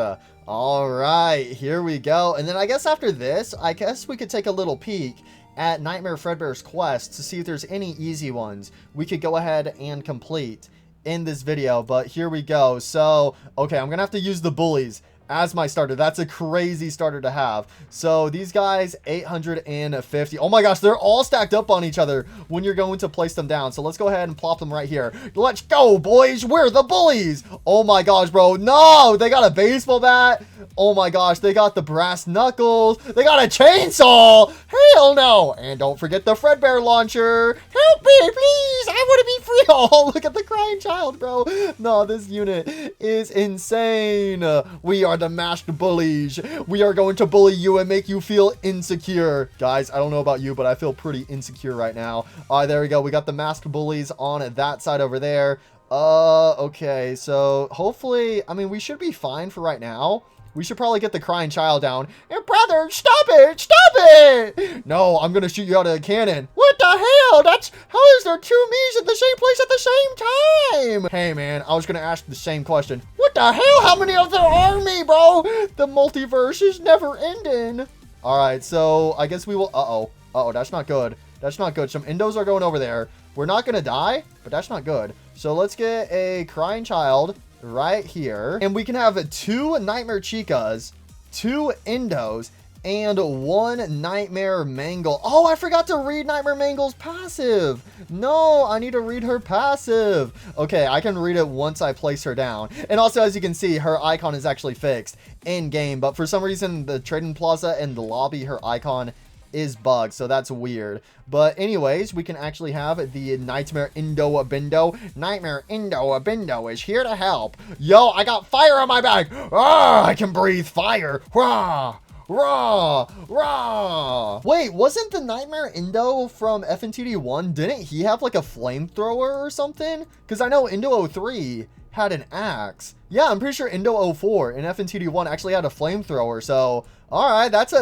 Alright, here we go. And then I guess after this, I guess we could take a little peek at Nightmare Fredbear's quest to see if there's any easy ones we could go ahead and complete in this video. But here we go. So, okay, I'm gonna have to use the bullies as my starter. That's a crazy starter to have. So these guys, 850. Oh my gosh, they're all stacked up on each other when you're going to place them down. So let's go ahead and plop them right here. Let's go, boys. We're the bullies. Oh my gosh, bro. No, they got a baseball bat. Oh my gosh, they got the brass knuckles. They got a chainsaw. Hell no. And don't forget the Fredbear launcher. Help me, please. I want to be free. Oh, look at the crying child, bro. No, this unit is insane. We are the masked bullies. We are going to bully you and make you feel insecure. Guys, I don't know about you, but I feel pretty insecure right now. All right, there we go. We got the masked bullies on that side over there. Okay, so hopefully, I mean, we should be fine for right now. We should probably get the crying child down. Hey, brother, stop it! Stop it! No, I'm gonna shoot you out of a cannon. What the hell? How is there two me's in the same place at the same time? Hey, man, I was gonna ask the same question. What the hell? How many of there are me, bro? The multiverse is never ending. All right, so I guess we will, uh-oh, that's not good. That's not good. Some endos are going over there. We're not gonna die, but that's not good. So let's get a crying child right here, and we can have 2 Nightmare Chicas, 2 endos, and 1 Nightmare Mangle. Oh, I forgot to read Nightmare Mangle's passive. No, I need to read her passive. Okay, I can read it once I place her down. And also, as you can see, her icon is actually fixed in game, but for some reason, the trading plaza and the lobby, her icon is bugged, so that's weird. But anyways, we can actually have the Nightmare Endo Bendo. Nightmare Endo Bendo is here to help. Yo, I got fire on my back. Ah, I can breathe fire. Rah, rah, rah. Wait, wasn't the Nightmare Endo from FNTD 1? Didn't he have like a flamethrower or something? Because I know Endo 03 had an axe. Yeah, I'm pretty sure Endo 04 in FNTD 1 actually had a flamethrower. So, all right, that's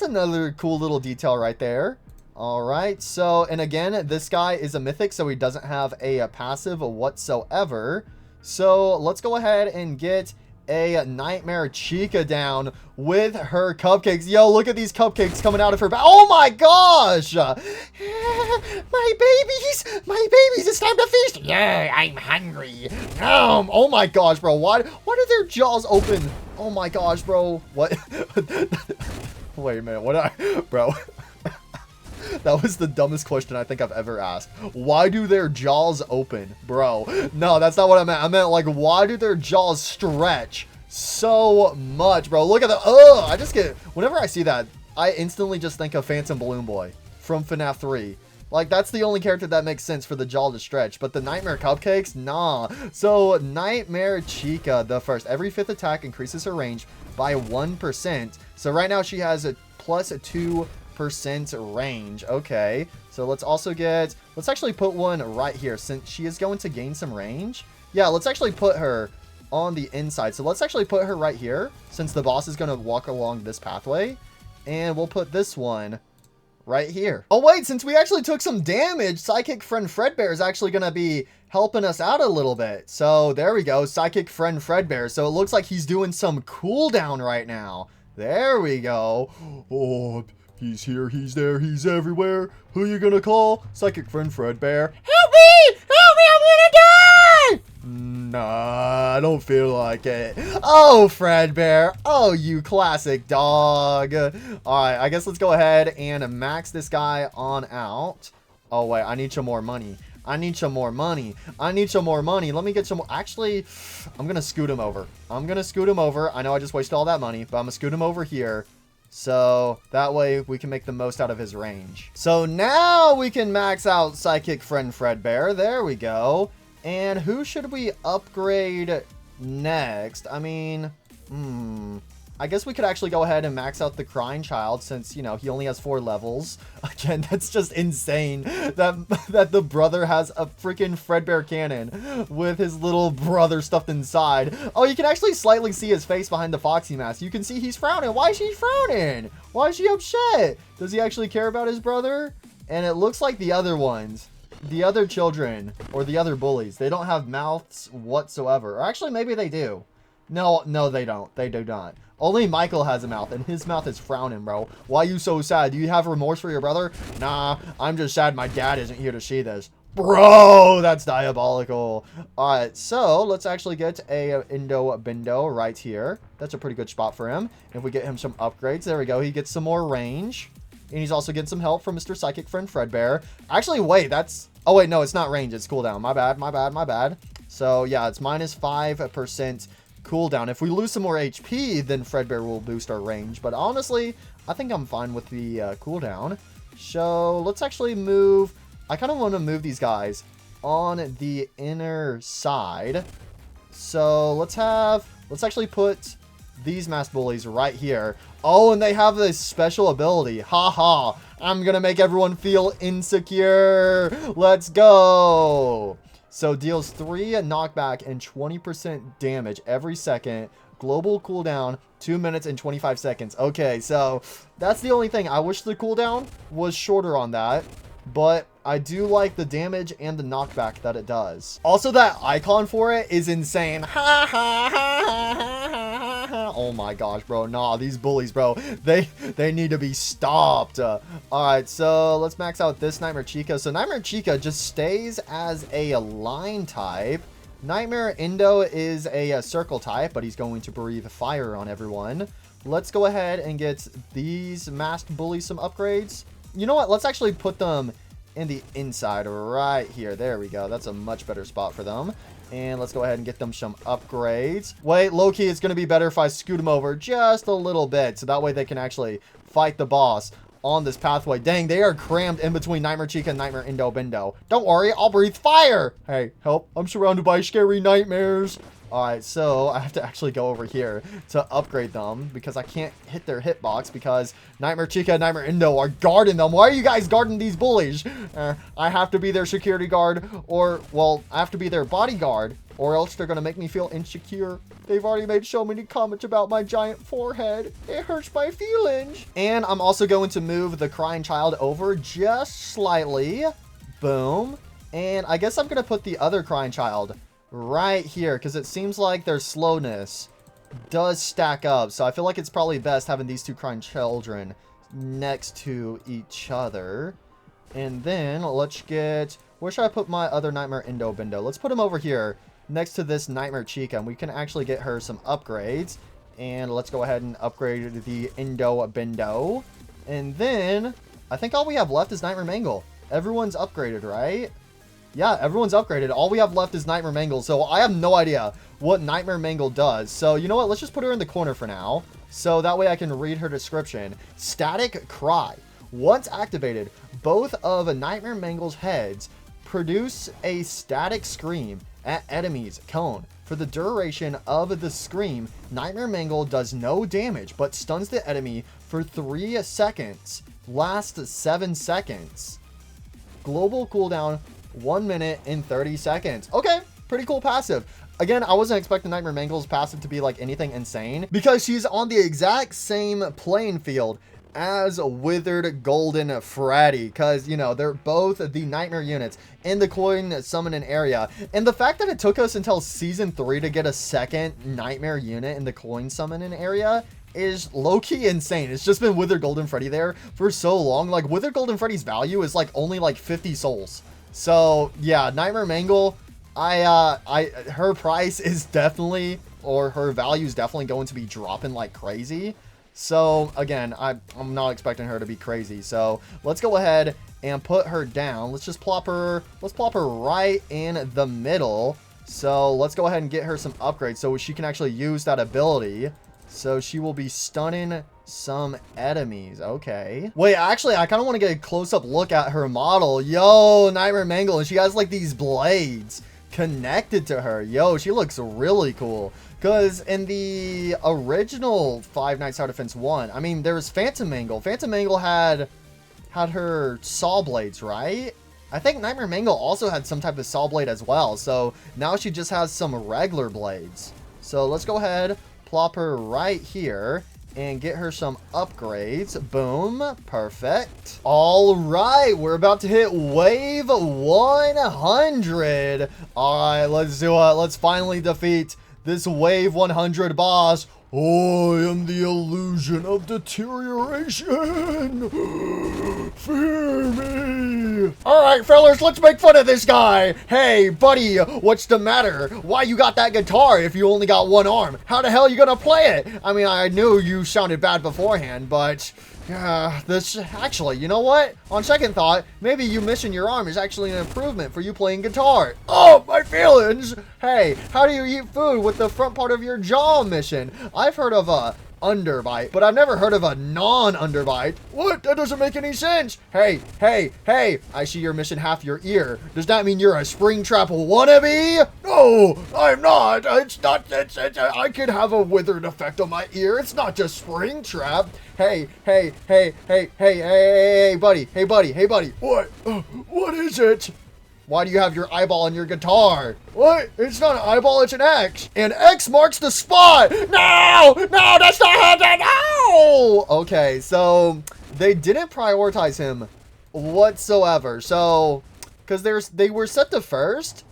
another cool little detail right there. All right, so, and again, this guy is a mythic, so he doesn't have a passive whatsoever. So let's go ahead and get a Nightmare Chica down with her cupcakes. Yo, look at these cupcakes coming out of her back. Oh my gosh! My babies, it's time to feast. Yeah, I'm hungry. Oh my gosh, bro. Why do their jaws open? Oh my gosh, bro. What? Wait a minute. Bro. That was the dumbest question I think I've ever asked. Why do their jaws open? Bro, no, that's not what I meant. I meant, like, why do their jaws stretch so much, bro? Look at the, whenever I see that, I instantly just think of Phantom Balloon Boy from FNAF 3. Like, that's the only character that makes sense for the jaw to stretch. But the Nightmare Cupcakes? Nah. So, Nightmare Chica, the first. Every 5th attack increases her range by 1%. So, right now she has a plus 2% range. Okay. So, let's also get... Let's actually put one right here since she is going to gain some range. Yeah, let's actually put her on the inside. So, let's actually put her right here since the boss is going to walk along this pathway. And we'll put this one right here. Oh, wait, since we actually took some damage, Psychic Friend Fredbear is actually going to be helping us out a little bit. So there we go, Psychic Friend Fredbear. So it looks like he's doing some cooldown right now. There we go. Oh, he's here, he's there, he's everywhere. Who you gonna call? Psychic Friend Fredbear. Help me! Help me, I'm gonna die! Nah, I don't feel like it. Oh, Fredbear. Oh, you classic dog. Alright, I guess let's go ahead and max this guy on out. Oh, wait, I need some more money. I need some more money. I need some more money. Let me get some more. Actually, I'm going to scoot him over. I'm going to scoot him over. I know I just wasted all that money, but I'm going to scoot him over here. So that way we can make the most out of his range. So now we can max out Psychic Friend Fredbear. There we go. And who should we upgrade next? I mean, I guess we could actually go ahead and max out the Crying Child since, you know, he only has 4 levels. Again, that's just insane that the brother has a freaking Fredbear cannon with his little brother stuffed inside. Oh, you can actually slightly see his face behind the Foxy mask. You can see he's frowning. Why is he frowning? Why is she upset? Does he actually care about his brother? And it looks like the other ones, the other children or the other bullies, they don't have mouths whatsoever. Or actually, maybe they do. No, they don't. They do not. Only Michael has a mouth, and his mouth is frowning, bro. Why you so sad? Do you have remorse for your brother? Nah, I'm just sad my dad isn't here to see this. Bro, that's diabolical. Alright, so let's actually get a Indo Bindo right here. That's a pretty good spot for him. If we get him some upgrades, there we go. He gets some more range. And he's also getting some help from Mr. Psychic Friend Fredbear. Actually, wait, that's... Oh, wait, no, it's not range. It's cooldown. My bad. So, yeah, it's minus 5% cooldown. If we lose some more HP, then Fredbear will boost our range. But honestly, I think I'm fine with the cooldown. So let's actually move. I kind of want to move these guys on the inner side. So let's actually put these masked bullies right here. Oh, and they have this special ability. Haha. I'm going to make everyone feel insecure. Let's go. So deals 3 knockback and 20% damage every second. Global cooldown 2 minutes and 25 seconds. Okay, so that's the only thing. I wish the cooldown was shorter on that, but I do like the damage and the knockback that it does. Also, that icon for it is insane. Ha ha ha ha ha ha. Oh my gosh, bro. Nah, these bullies, bro. They need to be stopped. Alright, so let's max out this Nightmare Chica. So Nightmare Chica just stays as a line type. Nightmare Indo is a circle type, but he's going to breathe fire on everyone. Let's go ahead and get these masked bullies some upgrades. You know what? Let's actually put them in the inside right here. There we go. That's a much better spot for them. And let's go ahead and get them some upgrades. Wait, low-key, it's going to be better if I scoot them over just a little bit. So that way they can actually fight the boss on this pathway. Dang, they are crammed in between Nightmare Chica and Nightmare Indo Bindo. Don't worry, I'll breathe fire. Hey, help. I'm surrounded by scary nightmares. Alright, so I have to actually go over here to upgrade them because I can't hit their hitbox because Nightmare Chica and Nightmare Indo are guarding them. Why are you guys guarding these bullies? I have to be their security guard or, well, I have to be their bodyguard or else they're going to make me feel insecure. They've already made so many comments about my giant forehead. It hurts my feelings. And I'm also going to move the Crying Child over just slightly. Boom. And I guess I'm going to put the other Crying Child right here because it seems like their slowness does stack up. So I feel like it's probably best having these two Crying Children next to each other. And then let's get... Where should I put my other Nightmare Indo Bindo? Let's put him over here next to this Nightmare Chica, and we can actually get her some upgrades. And let's go ahead and upgrade the Indo Bindo. And then I think all we have left is Nightmare Mangle. Everyone's upgraded, right? Yeah, everyone's upgraded. All we have left is Nightmare Mangle. So I have no idea what Nightmare Mangle does. So you know what? Let's just put her in the corner for now. So that way I can read her description. Static Cry. Once activated, both of Nightmare Mangle's heads produce a static scream at enemies cone. For the duration of the scream, Nightmare Mangle does no damage, but stuns the enemy for 3 seconds. Lasts 7 seconds. Global cooldown, 1 minute and 30 seconds. Okay, pretty cool passive. Again, I wasn't expecting Nightmare Mangle's passive to be like anything insane, because she's on the exact same playing field as Withered Golden Freddy, because, you know, they're both the Nightmare units in the coin summoning area. And the fact that it took us until season 3 to get a second Nightmare unit in the coin summoning area is low-key insane. It's just been Withered Golden Freddy there for so long. Like, Withered Golden Freddy's value is like only like 50 souls. So yeah, Nightmare Mangle, her price is definitely, or her value is definitely going to be dropping like crazy. So again, I'm not expecting her to be crazy. So let's go ahead and put her down. Let's just plop her right in the middle. So let's go ahead and get her some upgrades so she can actually use that ability. So she will be stunning some enemies. Okay. Wait, actually, I kind of want to get a close-up look at her model. Yo, Nightmare Mangle, and she has like these blades connected to her. Yo, she looks really cool. Because in the original Five Nights Tower Defense 1, I mean, there was Phantom Mangle. Phantom Mangle had her saw blades, right? I think Nightmare Mangle also had some type of saw blade as well. So now she just has some regular blades. So let's go ahead, plop her right here and get her some upgrades. Boom. Perfect. All right, we're about to hit wave 100. All right, let's do it. Let's finally defeat this wave 100 boss. I am the illusion of deterioration. Fear me. All right, fellas, let's make fun of this guy. Hey, buddy, what's the matter? Why you got that guitar if you only got one arm? How the hell are you gonna play it? I mean, I knew you sounded bad beforehand, but this actually, you know what? On second thought, maybe you missing your arm is actually an improvement for you playing guitar. Oh, my feelings. Hey, how do you eat food with the front part of your jaw missing? I've heard of a underbite, but I've never heard of a non-underbite. What? That doesn't make any sense. Hey, I see you're missing half your ear. Does that mean you're a Springtrap wannabe? No, I'm not. It's not. I could have a withered effect on my ear. It's not just Springtrap. Hey, buddy. What? What is it? Why do you have your eyeball on your guitar? What? It's not an eyeball, it's an X. And X marks the spot. No, that's not how. No. Okay, so they didn't prioritize him whatsoever. So, because they were set to first,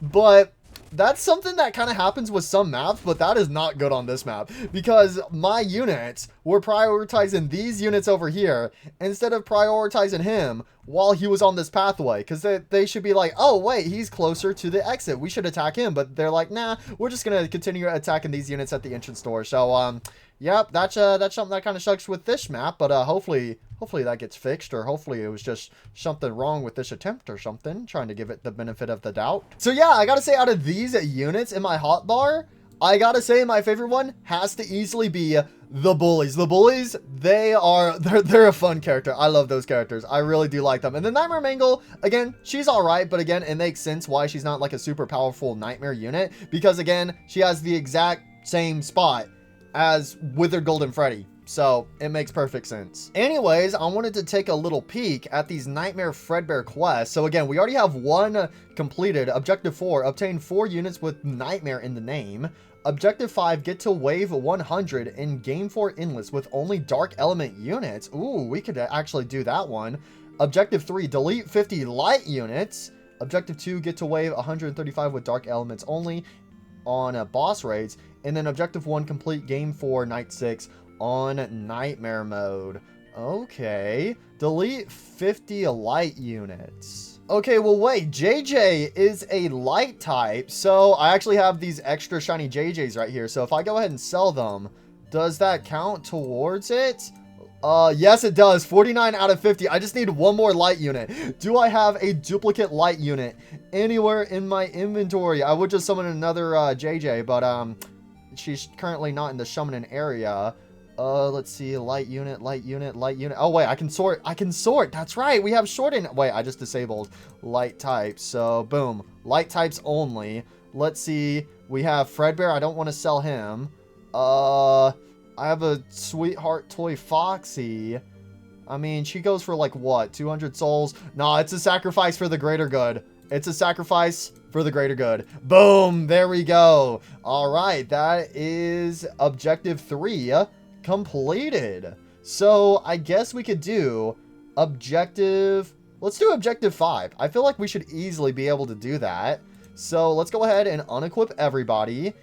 but that's something that kind of happens with some maps, but that is not good on this map, because my units were prioritizing these units over here instead of prioritizing him while he was on this pathway, because they should be like, oh wait, he's closer to the exit, we should attack him, but they're like, nah, we're just gonna continue attacking these units at the entrance door. So yep, that's something that kind of sucks with this map, but hopefully that gets fixed, or hopefully it was just something wrong with this attempt or something, trying to give it the benefit of the doubt. So yeah, I gotta say, out of these units in my hotbar, I gotta say my favorite one has to easily be the Bullies. The Bullies, they're a fun character. I love those characters. I really do like them. And the Nightmare Mangle, again, she's all right, but again, it makes sense why she's not like a super powerful Nightmare unit, because again, she has the exact same spot as Withered Golden Freddy. So it makes perfect sense. Anyways, I wanted to take a little peek at these Nightmare Fredbear quests. So again, we already have one completed. Objective 4, obtain 4 units with Nightmare in the name. Objective 5, get to wave 100 in Game 4 Endless with only Dark Element units. Ooh, we could actually do that one. Objective 3, delete 50 light units. Objective 2, get to wave 135 with Dark Elements only on boss raids. And then Objective 1, complete Game 4 Night 6 on Nightmare mode. Okay. Delete 50 light units. Okay, well wait, JJ is a light type, so I actually have these extra shiny JJs right here. So if I go ahead and sell them, does that count towards it? Yes it does. 49 out of 50. I just need one more light unit. Do I have a duplicate light unit anywhere in my inventory? I would just summon another JJ, but she's currently not in the summoning area. Let's see. Light unit, light unit, light unit. Oh, wait, I can sort. I can sort. That's right. We have short in. Wait, I just disabled light types. So, boom. Light types only. Let's see. We have Fredbear. I don't want to sell him. I have a sweetheart toy Foxy. I mean, she goes for like what? 200 souls? Nah, it's a sacrifice for the greater good. It's a sacrifice for the greater good. Boom! There we go. All right, that is objective 3 completed. So I guess we could do objective. Let's do objective 5. I feel like we should easily be able to do that. So let's go ahead and unequip everybody.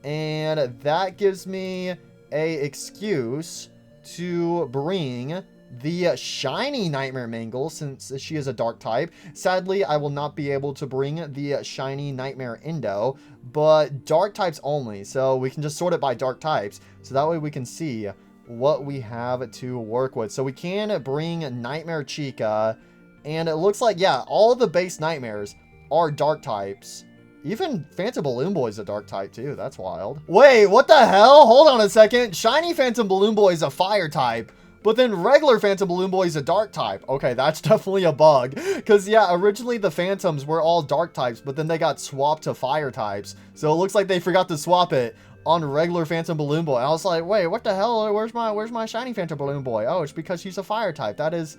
And that gives me a excuse to bring the shiny Nightmare Mangle, since she is a dark type. Sadly, I will not be able to bring the shiny Nightmare Indo, but dark types only. So we can just sort it by dark types. So that way we can see what we have to work with. So we can bring Nightmare Chica, and it looks like, yeah, all the base nightmares are dark types. Even Phantom Balloon Boy is a dark type too. That's wild. Wait, what the hell? Hold on a second. Shiny Phantom Balloon Boy is a fire type, but then regular Phantom Balloon Boy is a dark type. Okay, that's definitely a bug. Because, yeah, originally the Phantoms were all dark types, but then they got swapped to fire types. So it looks like they forgot to swap it on regular Phantom Balloon Boy. I was like, wait, what the hell? Where's my shiny Phantom Balloon Boy? Oh, it's because she's a fire type. That is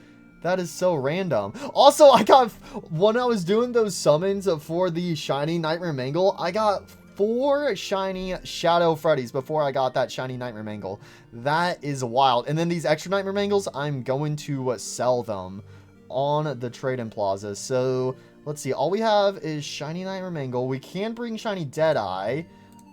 so random. Also, I got, when I was doing those summons for the shiny Nightmare Mangle, I got 4 shiny Shadow Freddies before I got that shiny Nightmare Mangle. That is wild. And then these extra Nightmare Mangles, I'm going to sell them on the Trade-in Plaza. So, let's see. All we have is shiny Nightmare Mangle. We can bring shiny Deadeye.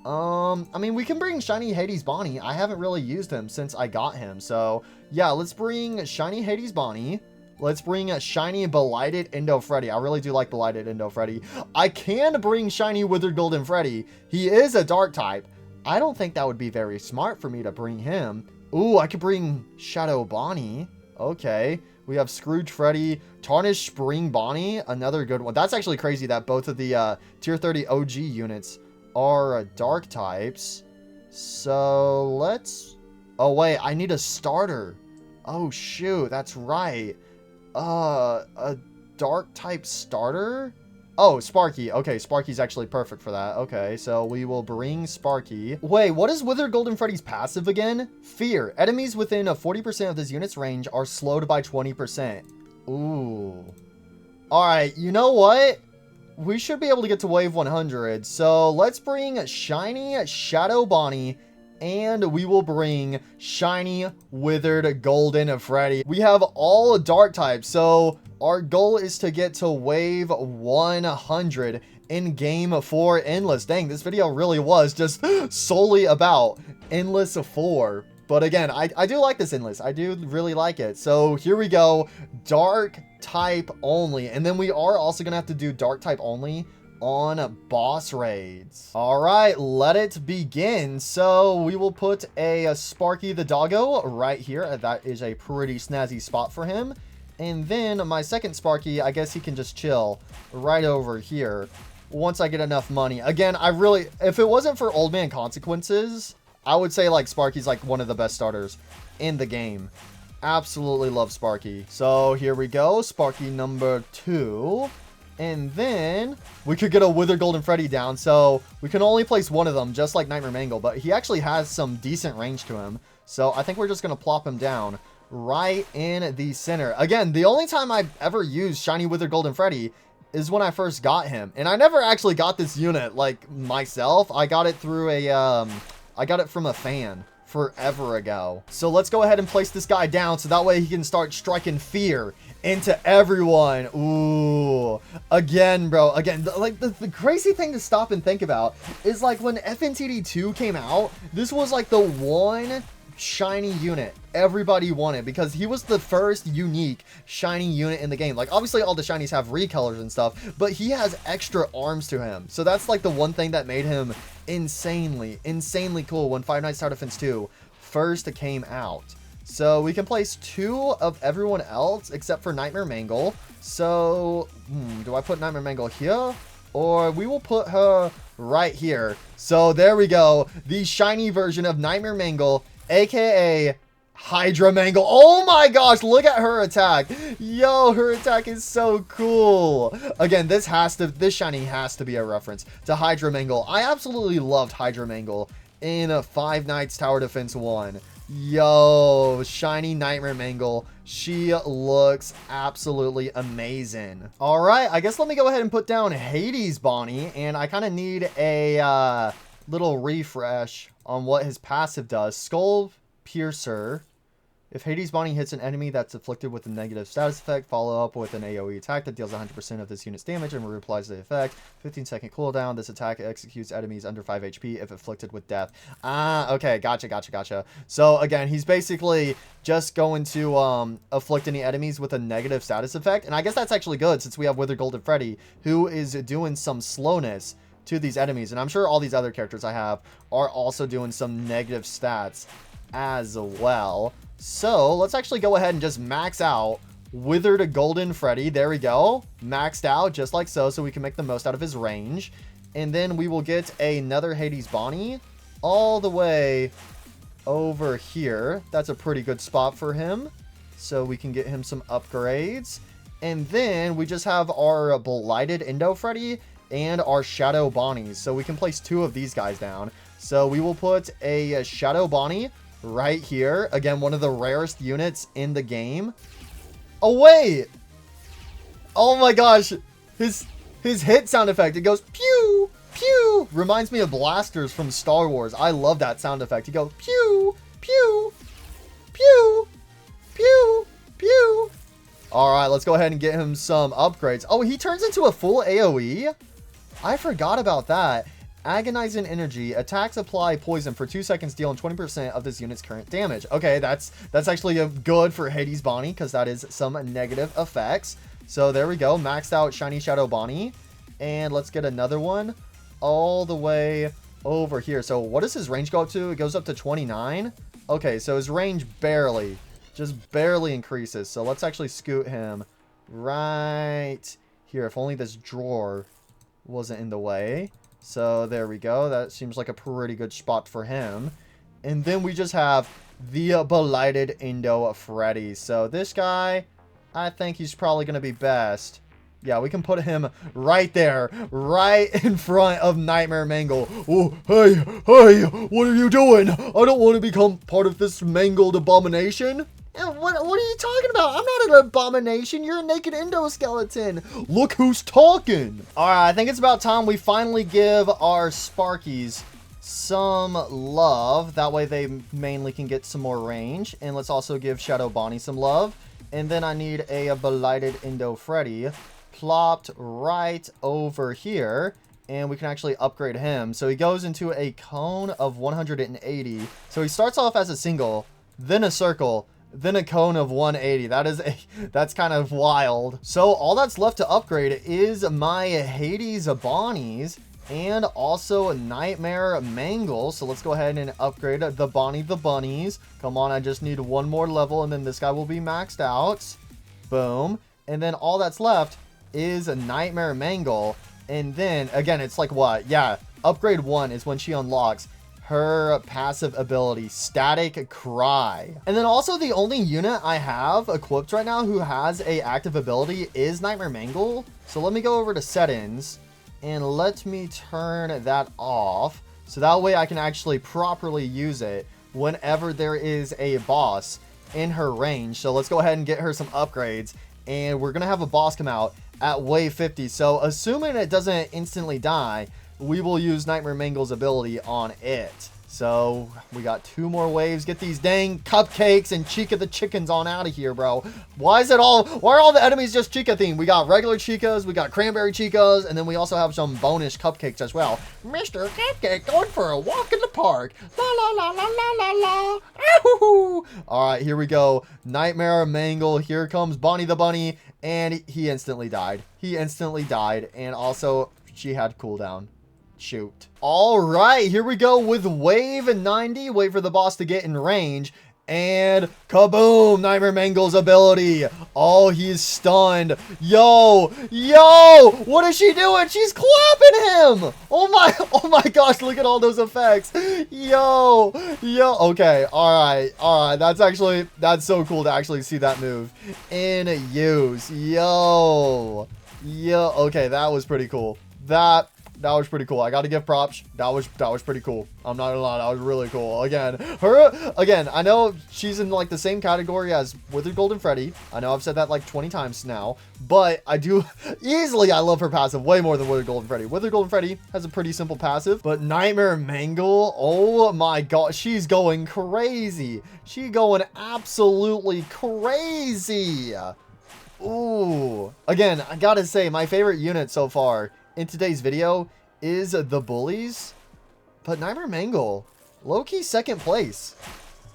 I mean, we can bring shiny Hades Bonnie. I haven't really used him since I got him. So, yeah, let's bring shiny Hades Bonnie. Let's bring a shiny Belighted Indo Freddy. I really do like Belighted Indo Freddy. I can bring shiny Withered Golden Freddy. He is a dark type. I don't think that would be very smart for me to bring him. Ooh, I could bring Shadow Bonnie. Okay. We have Scrooge Freddy, Tarnished Spring Bonnie, another good one. That's actually crazy that both of the tier 30 OG units are dark types. So let's... Oh, wait. I need a starter. Oh, shoot. That's right. A dark type starter? Oh, Sparky. Okay, Sparky's actually perfect for that. Okay, so we will bring Sparky. Wait, what is Withered Golden Freddy's passive again? Fear. Enemies within a 40% of this unit's range are slowed by 20%. Ooh. Alright, you know what? We should be able to get to wave 100. So let's bring shiny Shadow Bonnie, and we will bring shiny Withered Golden Freddy. We have all dark types, so our goal is to get to wave 100 in game 4 Endless. Dang, this video really was just solely about Endless 4. But again, I do like this Endless. I do really like it. So here we go. Dark type only. And then we are also going to have to do dark type only on boss raids. All right, let it begin. So we will put a Sparky the doggo right here. That is a pretty snazzy spot for him. And then my second Sparky, I guess he can just chill right over here once I get enough money. Again, I really, if it wasn't for Old Man Consequences, I would say like Sparky's like one of the best starters in the game. Absolutely love Sparky. So here we go, Sparky number 2. And then we could get a Withered Golden Freddy down. So we can only place one of them, just like Nightmare Mangle, but he actually has some decent range to him. So I think we're just going to plop him down right in the center. Again, the only time I've ever used shiny Withered Golden Freddy is when I first got him. And I never actually got this unit like myself. I got it through a, I got it from a fan forever ago. So let's go ahead and place this guy down so that way he can start striking fear into everyone. Ooh, again, bro, again, like the crazy thing to stop and think about is like when FNTD 2 came out, this was like the one shiny unit everybody wanted because he was the first unique shiny unit in the game. Like obviously all the shinies have recolors and stuff, but he has extra arms to him. So that's like the one thing that made him insanely cool when Five Nights at Freddy's 2 first came out. So we can place 2 of everyone else except for Nightmare Mangle. So do I put Nightmare Mangle here? Or we will put her right here. So there we go. The shiny version of Nightmare Mangle aka Hydra Mangle. Oh my gosh, look at her attack. Yo, her attack is so cool. Again, this shiny has to be a reference to Hydra Mangle. I absolutely loved Hydra Mangle in Five Nights Tower Defense 1. Yo, shiny Nightmare Mangle. She looks absolutely amazing. All right, I guess let me go ahead and put down Hades Bonnie, and I kind of need a little refresh on what his passive does. Skull Piercer. If Hades Bonnie hits an enemy that's afflicted with a negative status effect, follow up with an AoE attack that deals 100% of this unit's damage and reapplies the effect. 15-second cooldown. This attack executes enemies under 5 HP if afflicted with death. Ah, okay. Gotcha. So, again, he's basically just going to afflict any enemies with a negative status effect. And I guess that's actually good since we have Wither Golden Freddy, who is doing some slowness to these enemies. And I'm sure all these other characters I have are also doing some negative stats as well. So let's actually go ahead and just max out Withered Golden Freddy. There we go. Maxed out just like so we can make the most out of his range. And then we will get another Hades Bonnie all the way over here. That's a pretty good spot for him. So we can get him some upgrades. And then we just have our Blighted Indo Freddy and our Shadow Bonnies. So we can place 2 of these guys down. So we will put a Shadow Bonnie right here. Again, one of the rarest units in the game. Oh, wait. Oh my gosh. His hit sound effect. It goes pew, pew. Reminds me of blasters from Star Wars. I love that sound effect. He goes pew, pew, pew, pew, pew. All right, let's go ahead and get him some upgrades. Oh, he turns into a full AoE? I forgot about that. Agonizing Energy. Attacks apply poison for 2 seconds, dealing 20% of this unit's current damage. Okay, that's actually good for Hades Bonnie because that is some negative effects. So there we go. Maxed out Shiny Shadow Bonnie. And let's get another one all the way over here. So what does his range go up to? It goes up to 29. Okay, so his range just barely increases. So let's actually scoot him right here. If only this drawer wasn't in the way. So there we go. That seems like a pretty good spot for him. And then we just have the Blighted Indo Freddy. So this guy, I think he's probably going to be best. Yeah, we can put him right there, right in front of Nightmare Mangle. Oh, hey, what are you doing? I don't want to become part of this mangled abomination. What are you talking about? I'm not an abomination. You're a naked endoskeleton. Look who's talking. All right, I think it's about time we finally give our Sparkies some love. That way they mainly can get some more range. And let's also give Shadow Bonnie some love. And then I need a Blighted Indo Freddy plopped right over here. And we can actually upgrade him. So he goes into a cone of 180. So he starts off as a single, then a circle, then a cone of 180. That's kind of wild. So all that's left to upgrade is my Hades Bonnies and also Nightmare Mangle. So let's go ahead and upgrade the Bunnies. Come on, I just need one more level and then this guy will be maxed out. Boom. And then all that's left is a Nightmare Mangle. And then again, it's like what? Yeah, upgrade 1 is when she unlocks her passive ability, Static Cry. And then also the only unit I have equipped right now who has a active ability is Nightmare Mangle. So let me go over to settings and let me turn that off. So that way I can actually properly use it whenever there is a boss in her range. So let's go ahead and get her some upgrades. And we're gonna have a boss come out at wave 50. So assuming it doesn't instantly die, we will use Nightmare Mangle's ability on it. So we got 2 more waves. Get these dang cupcakes and Chica the chickens on out of here, bro. Why are all the enemies just Chica themed? We got regular Chicas, we got cranberry Chicas, and then we also have some bonus cupcakes as well. Mr. Cupcake going for a walk in the park. La la la la la la la. Ahoo. All right, here we go. Nightmare Mangle. Here comes Bonnie the Bunny, and he instantly died. And also she had cooldown. Shoot. All right, here we go with wave 90. Wait for the boss to get in range. And kaboom! Nightmare Mangle's ability. Oh, he's stunned. Yo! Yo! What is she doing? She's clapping him! Oh my gosh, look at all those effects. Yo! Yo! Okay, alright. Alright, that's so cool to actually see that move in use. Yo! Yo! Okay, that was pretty cool. That was pretty cool. I gotta give props. That was pretty cool. I'm not gonna lie, that was really cool. Again, I know she's in like the same category as Withered Golden Freddy. I know I've said that like 20 times now, but I love her passive way more than Withered Golden Freddy. Withered Golden Freddy has a pretty simple passive, but Nightmare Mangle, oh my god, she's going crazy. She's going absolutely crazy. Ooh. Again, I gotta say, my favorite unit so far in today's video is the Bullies, but Nightmare Mangle, low-key second place.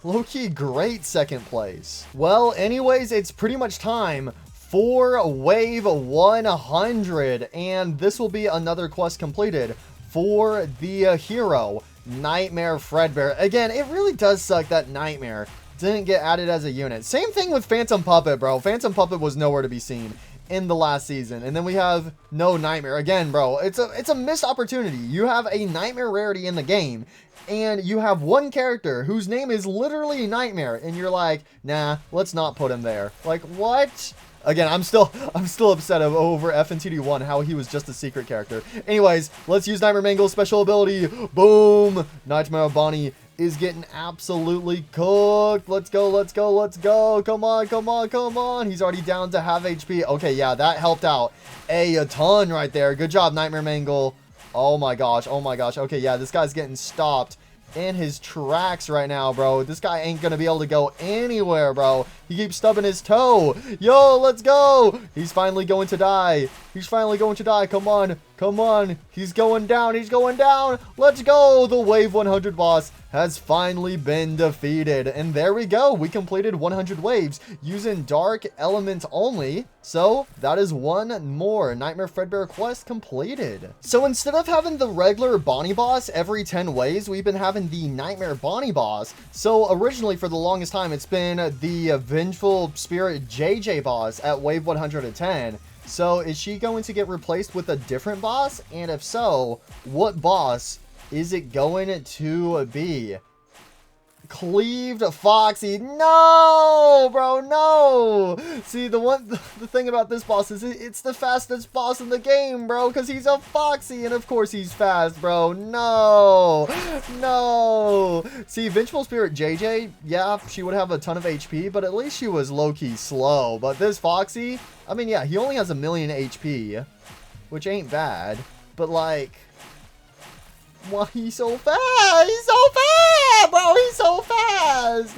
Low-key great second place. Well, anyways, it's pretty much time for Wave 100, and this will be another quest completed for the hero, Nightmare Fredbear. Again, it really does suck that Nightmare didn't get added as a unit. Same thing with Phantom Puppet, bro. Phantom Puppet was nowhere to be seen in the last season, and then we have no Nightmare. Again, bro, it's a missed opportunity. You have a Nightmare rarity in the game, and you have one character whose name is literally Nightmare, and you're like, nah, let's not put him there. Like, what? Again, I'm still upset over FNTD1, how he was just a secret character. Anyways, let's use Nightmare Mangle's special ability. Boom! Nightmare Bonnie is getting absolutely cooked. Let's go, let's go, let's go. Come on, come on, come on. He's already down to half HP. Okay, yeah, that helped out a ton right there. Good job, Nightmare Mangle. Oh my gosh, oh my gosh. Okay, yeah, this guy's getting stopped in his tracks right now, bro. This guy ain't gonna be able to go anywhere, bro. He keeps stubbing his toe. Yo, let's go. He's finally going to die. He's finally going to die. Come on, come on. He's going down. He's going down. Let's go. The Wave 100 boss has finally been defeated. And there we go. We completed 100 waves using Dark Element only. So that is one more Nightmare Fredbear quest completed. So instead of having the regular Bonnie boss every 10 waves, we've been having the Nightmare Bonnie boss. So originally, for the longest time, it's been the Vengeful Spirit JJ boss at wave 110. So is she going to get replaced with a different boss? And if so, what boss is it going to be? Cleaved Foxy. No, bro, no. See, the thing about this boss is it's the fastest boss in the game, bro, because he's a Foxy, and of course he's fast, bro. No, no. See, Vengeful Spirit JJ, yeah, she would have a ton of HP, but at least she was low-key slow. But this Foxy, I mean, yeah, he only has 1,000,000 HP, which ain't bad, but like, why he's so fast? He's so fast, bro. He's so fast.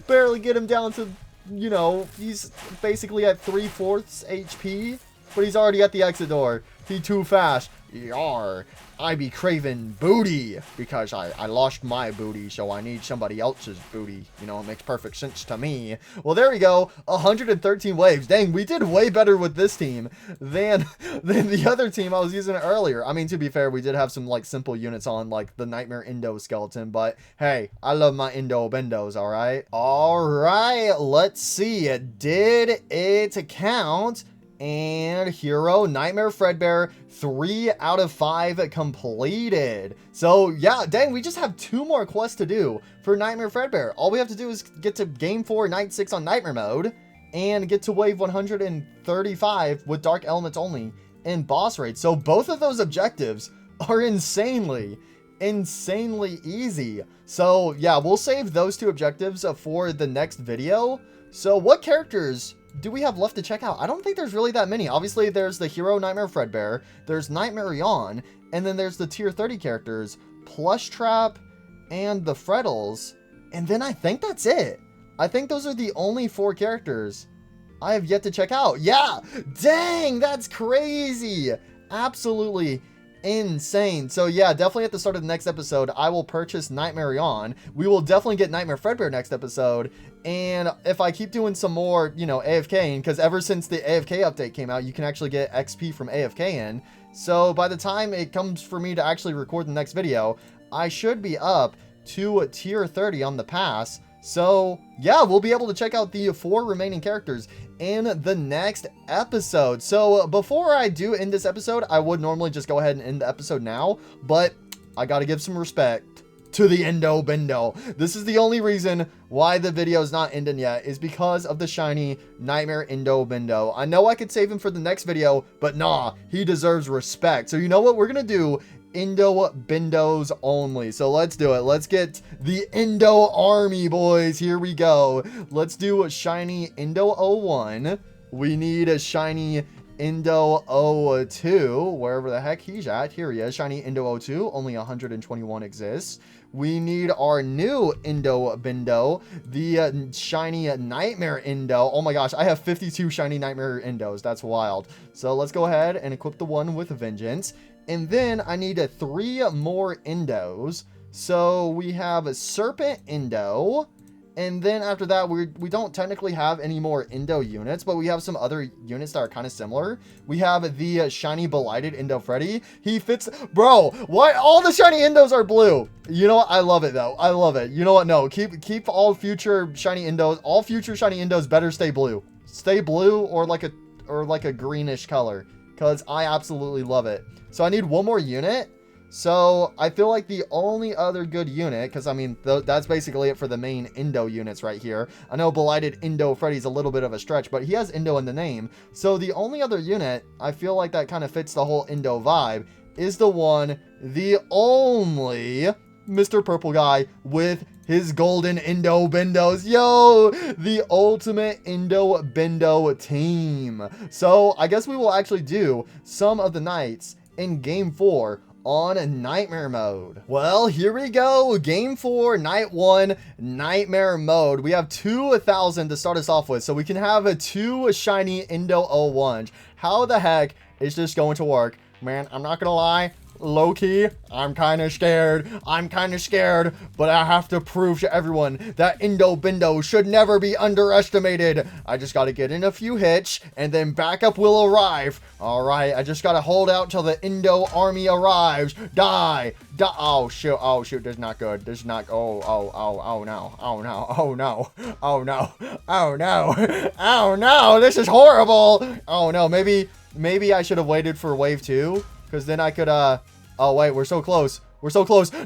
Barely get him down to, you know, he's basically at 3/4 HP, but he's already at the exit door. He too fast. Yar. I be craving booty because I lost my booty, so I need somebody else's booty. You know, it makes perfect sense to me. Well, there we go. 113 waves. Dang, we did way better with this team than the other team I was using earlier. I mean, to be fair, we did have some like simple units on, like the Nightmare Indo skeleton, but hey, I love my Indo bendos, all right? All right, let's see. Did it count? And hero Nightmare Fredbear, 3 out of 5 completed. So yeah, dang, we just have 2 more quests to do for Nightmare Fredbear. All we have to do is get to game 4, night 6 on Nightmare mode, and get to wave 135 with Dark Elements only in boss raid. So both of those objectives are insanely easy. So yeah, we'll save those 2 objectives for the next video. So what characters do we have left to check out? I don't think there's really that many. Obviously, there's the hero Nightmare Fredbear, there's Nightmare Yawn, and then there's the tier 30 characters, Plush Trap, and the Freddles. And then I think that's it. I think those are the only 4 characters I have yet to check out. Yeah! Dang, that's crazy! Absolutely insane. So yeah, definitely at the start of the next episode, I will purchase Nightmare Yawn. We will definitely get Nightmare Fredbear next episode. And if I keep doing some more, you know, AFKing, because ever since the AFK update came out, you can actually get XP from AFKing. So by the time it comes for me to actually record the next video, I should be up to tier 30 on the pass. So yeah, we'll be able to check out the 4 remaining characters in the next episode. So before I do end this episode, I would normally just go ahead and end the episode now, but I gotta give some respect to the Endo Bendo. This is the only reason why the video is not ending yet, is because of the shiny Nightmare Endo Bendo. I know I could save him for the next video, but nah, he deserves respect. So you know what we're gonna do? Endo Bendos only. So let's do it. Let's get the Endo army, boys. Here we go. Let's do a shiny Endo 01. We need a shiny Endo 02, wherever the heck he's at. Here he is, shiny Endo 02. Only 121 exists. We need our new Endo Bendo, the shiny Nightmare Endo. Oh my gosh, I have 52 shiny Nightmare Endos. That's wild. So let's go ahead and equip the one with Vengeance. And then I need 3 more Endos. So we have a Serpent Endo. And then after that, we don't technically have any more Endo units, but we have some other units that are kind of similar. We have the shiny Blighted Endo Freddy. He fits... Bro, what? All the shiny Endos are blue. You know what? I love it, though. I love it. You know what? No, keep all future shiny Endos. All future shiny Endos better stay blue. Stay blue or like a greenish color, because I absolutely love it. So I need 1 more unit. So I feel like the only other good unit, because I mean, that's basically it for the main Endo units right here. I know Blighted Endo Freddy's a little bit of a stretch, but he has Endo in the name. So the only other unit I feel like that kind of fits the whole Endo vibe is the only Mr. Purple Guy with his golden Endo Bendos. Yo, the ultimate Endo Bendo team. So I guess we will actually do some of the nights in Game 4 on Nightmare Mode. Well, here we go. Game 4, Night 1, Nightmare Mode. We have 2,000 to start us off with, so we can have 2 shiny Endo 01s. How the heck is this going to work? Man, I'm not gonna lie. Low-key, I'm kind of scared. But I have to prove to everyone that Endo Bendo should never be underestimated. I just got to get in a few hits, and then backup will arrive. All right, I just got to hold out till the Endo army arrives. Die. Oh, shoot, this is not good. This is not, oh, no, this is horrible. Oh, no, maybe I should have waited for wave 2. Because then I could, oh, wait, we're so close.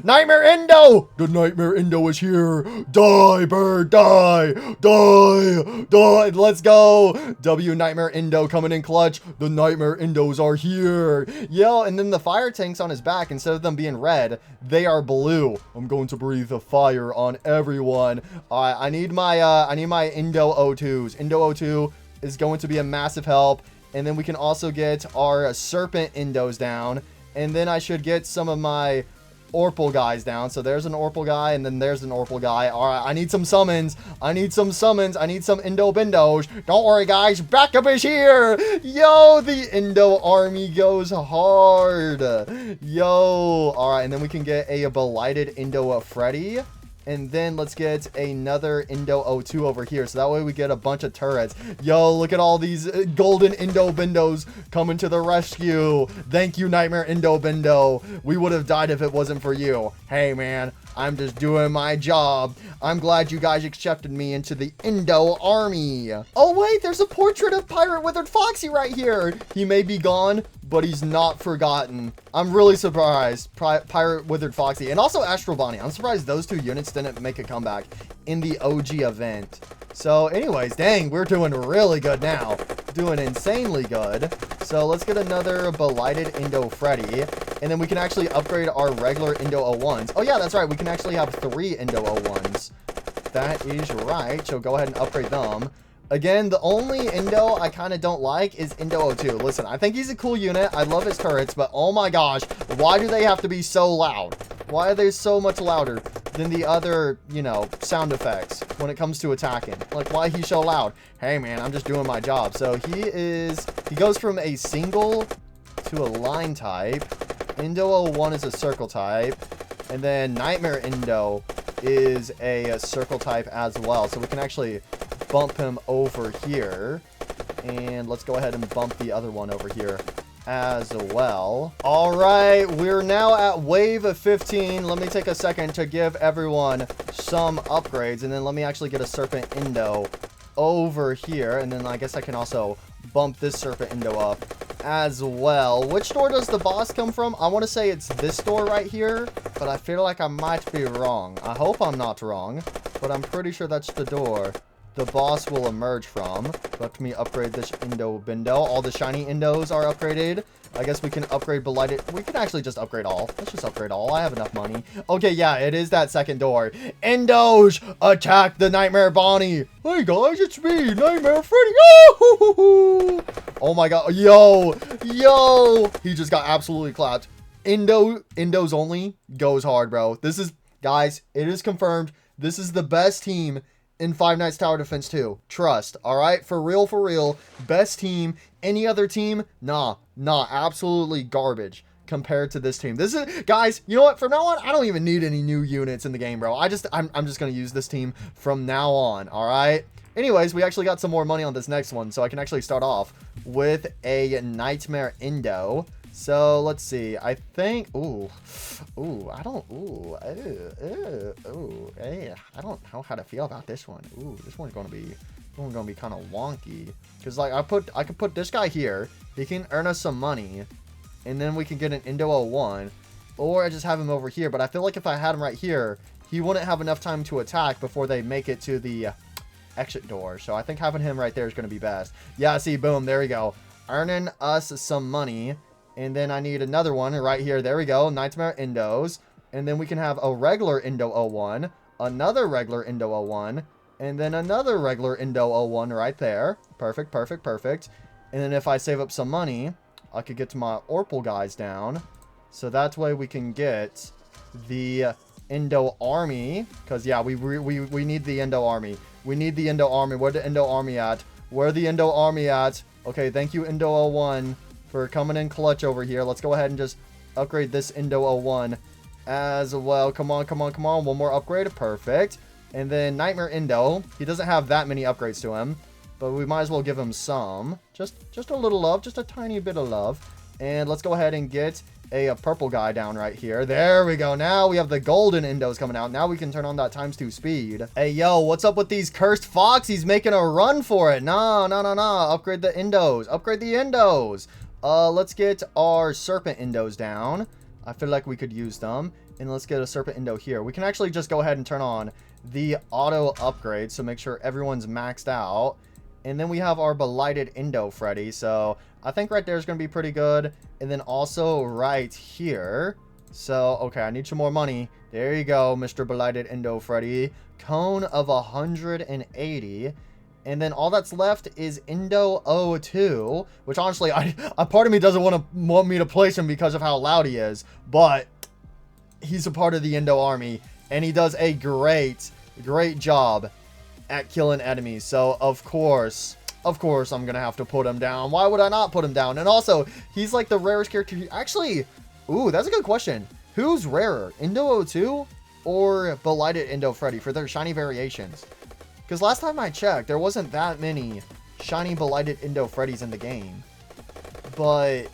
Nightmare Endo! The Nightmare Endo is here. Die, bird, die. Let's go. W Nightmare Endo coming in clutch. The Nightmare Endos are here. Yo, and then the fire tanks on his back, instead of them being red, they are blue. I'm going to breathe the fire on everyone. I need my Endo 02s. Endo 02 is going to be a massive help. And then we can also get our Serpent Endos down. And then I should get some of my Orpal guys down. So there's an Orpal guy, and then there's an Orpal guy. All right, I need some summons. I need some Endo Bendos. Don't worry, guys. Backup is here. Yo, the Endo army goes hard. Yo. All right, and then we can get a Blighted Endo Freddy. And then let's get another Endo 02 over here. So that way we get a bunch of turrets. Yo, look at all these golden Endo Bendos coming to the rescue. Thank you, Nightmare Endo Bendo. We would have died if it wasn't for you. Hey, man, I'm just doing my job. I'm glad you guys accepted me into the Endo army. Oh, wait, there's a portrait of Pirate Withered Foxy right here. He may be gone, but he's not forgotten. I'm really surprised. Pirate Withered Foxy and also Astral Bonnie. I'm surprised those 2 units didn't make a comeback in the OG event. So anyways, dang, we're doing really good now. Doing insanely good. So let's get another Blighted Endo Freddy. And then we can actually upgrade our regular Endo 01s. Oh yeah, that's right. We can actually have 3 Endo 01s. That is right. So go ahead and upgrade them. Again, the only Endo I kind of don't like is Endo 02. Listen, I think he's a cool unit. I love his turrets, but oh my gosh, why do they have to be so loud? Why are they so much louder than the other, you know, sound effects when it comes to attacking? Like, why he's so loud? Hey, man, I'm just doing my job. So he goes from a single to a line type. Endo 01 is a circle type. And then Nightmare Endo is a circle type as well. So we can actually bump him over here. And let's go ahead and bump the other one over here. as well. All right, we're now at wave 15. Let me take a second to give everyone some upgrades, and then let me actually get a serpent Indo over here, and then I guess I can also bump this serpent Indo up as well. Which door does the boss come from? I want to say it's this door right here, but I feel like I might be wrong. I hope I'm not wrong, but I'm pretty sure that's the door the boss will emerge from. Let me upgrade this Indo Bindo. All the shiny Indos are upgraded. I guess we can upgrade Blighted. We can actually just upgrade all. Let's just upgrade all. I have enough money. Okay, yeah, it is that second door. Indos, attack the Nightmare Bonnie. Hey, guys, it's me, Nightmare Freddy. Oh, my God. Yo. He just got absolutely clapped. Indos only goes hard, bro. This is, guys, it is confirmed. This is the best team in Five Nights Tower Defense 2. Trust. All right? For real. Best team. Any other team? Nah. Absolutely garbage compared to this team. This is, guys, you know what? From now on, I don't even need any new units in the game, bro. I'm just going to use this team from now on. All right? Anyways, we actually got some more money on this next one, so I can actually start off with a Nightmare Indo. So, let's see. I think, I don't know how to feel about this one. This one's going to be kind of wonky. Because, like, I could put this guy here. He can earn us some money. And then we can get an Indo 01. Or I just have him over here. But I feel like if I had him right here, he wouldn't have enough time to attack before they make it to the exit door. So, I think having him right there is going to be best. Yeah, see, boom, there we go. Earning us some money. And then I need another one right here. There we go. Nightmare Indos. And then we can have a regular Indo 01. Another regular Indo 01. And then another regular Indo 01 right there. Perfect. And then if I save up some money, I could get to my Orpal guys down. So that way we can get the Indo army. Because, yeah, we need the Indo army. We need the Indo army. Where the Indo army at? Okay, thank you, Indo 01. For coming in clutch over here. Let's go ahead and just upgrade this Indo 01 as well. Come on. One more upgrade. Perfect. And then Nightmare Indo. He doesn't have that many upgrades to him, but we might as well give him some. Just a little love. Just a tiny bit of love. And let's go ahead and get a purple guy down right here. There we go. Now we have the golden Indos coming out. Now we can turn on that ×2 speed. Hey, yo, what's up with these cursed foxies making a run for it? No. Upgrade the Indos. Let's get our Serpent Indos down. I feel like we could use them. And let's get a Serpent Indo here. We can actually just go ahead and turn on the auto upgrade. So make sure everyone's maxed out. And then we have our Blighted Indo Freddy. So I think right there is going to be pretty good. And then also right here. So, okay, I need some more money. There you go, Mr. Blighted Indo Freddy. Cone of 180. And then all that's left is Indo 02, which honestly, a part of me doesn't want me to place him because of how loud he is, but he's a part of the Indo army, and he does a great job at killing enemies. So of course, I'm gonna have to put him down. Why would I not put him down? And also, he's like the rarest character. Actually, that's a good question. Who's rarer, Indo 02 or Blighted Indo Freddy for their shiny variations? Because last time I checked, there wasn't that many shiny Blighted Indo Freddys in the game. But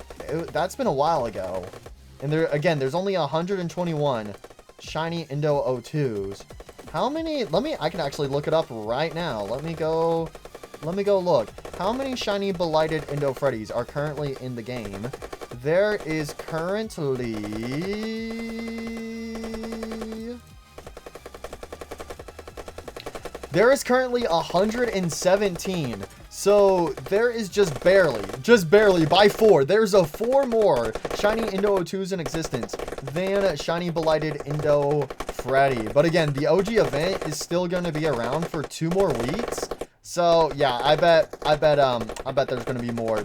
that's been a while ago. And there's only 121 shiny Indo 02s. How many? I can actually look it up right now. Let me go look. How many shiny Blighted Indo Freddys are currently in the game? There is currently 117. So there is just barely by 4. There's 4 more shiny Indo 02s in existence than shiny Blighted Indo Freddy. But again, the OG event is still going to be around for 2 more weeks. So yeah, I bet there's going to be more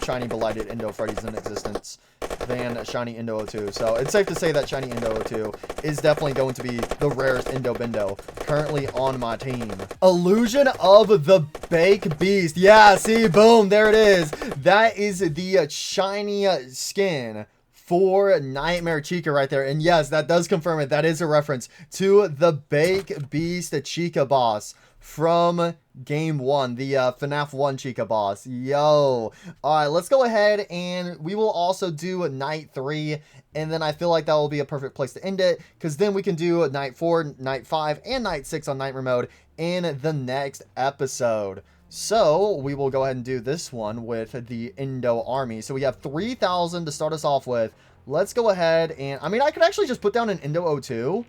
shiny Blighted Indo Freddys in existence than shiny Indo 02. So it's safe to say that shiny Indo 02 is definitely going to be the rarest Indo Bindo currently on my team. Illusion of the Bake Beast. Yeah, see, boom, there it is. That is the shiny skin for Nightmare Chica right there. And yes, that does confirm it. That is a reference to the Bake Beast Chica boss from game 1, the FNAF 1 Chica boss. Yo. Alright, let's go ahead and we will also do night 3. And then I feel like that will be a perfect place to end it, because then we can do night 4, night 5, and night 6 on Nightmare mode in the next episode. So we will go ahead and do this one with the Indo army. So we have 3,000 to start us off with. Let's go ahead and, I mean, I could actually just put down an Indo O2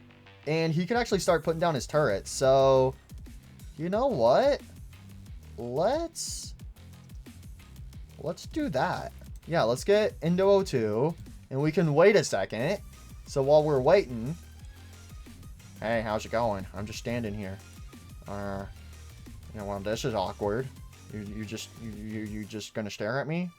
and he could actually start putting down his turrets. So, you know what? Let's do that. Yeah, let's get Indo O2 and we can wait a second. So while we're waiting, hey, how's it going? I'm just standing here. You know, well, this is awkward. You just gonna stare at me?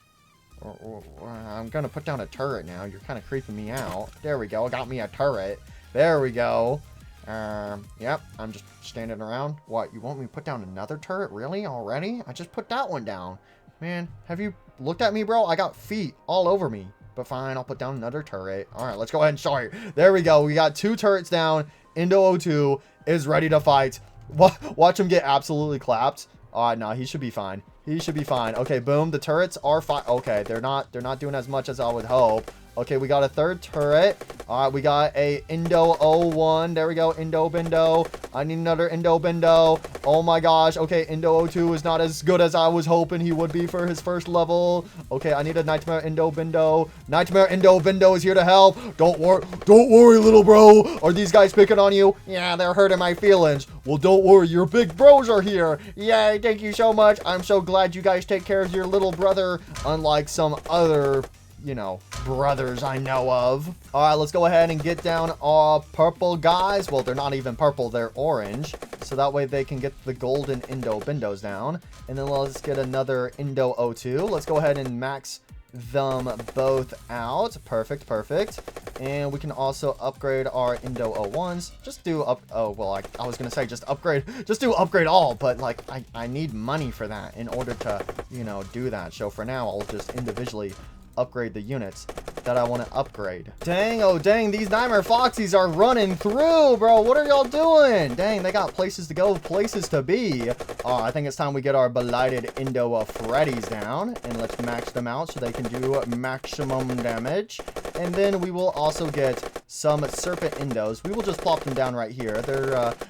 Or I'm gonna put down a turret now. You're kind of creeping me out. There we go. Got me a turret. There we go. Yep. I'm just standing around. What? You want me to put down another turret? Really? Already? I just put that one down. Man, have you looked at me, bro? I got feet all over me. But fine, I'll put down another turret. All right, let's go ahead and start. There we go. We got 2 turrets down. Indo O2 is ready to fight. Watch him get absolutely clapped. No, he should be fine. He should be fine. Okay, boom. The turrets are fine. Okay, they're not doing as much as I would hope. Okay, we got a 3rd turret. All right, we got a Indo O1. There we go. Indo Bindo. I need another Indo Bindo. Oh my gosh. Okay, Indo O2 is not as good as I was hoping he would be for his first level. Okay, I need a Nightmare Indo Bindo. Nightmare Indo Bindo is here to help. Don't worry, little bro. Are these guys picking on you? Yeah, they're hurting my feelings. Well, don't worry. Your big bros are here. Yay, thank you so much. I'm so glad you guys take care of your little brother, unlike some other, you know, brothers I know of. All right, let's go ahead and get down our purple guys. Well, they're not even purple, they're orange. So that way they can get the golden Indo Bindos down. And then let's get another Indo O2. Let's go ahead and max them both out. Perfect, perfect. And we can also upgrade our Indo O1s. Just do oh, well, I was gonna say just do upgrade all, but like I need money for that in order to, you know, do that. So for now, I'll just individually upgrade the units that I want to upgrade. Dang, oh dang, these Nightmare Foxies are running through, bro. What are y'all doing? Dang, they got places to go, places to be. I think it's time we get our belighted Indo Freddies down, and let's max them out so they can do maximum damage. And then we will also get some Serpent Indos. We will just plop them down right here.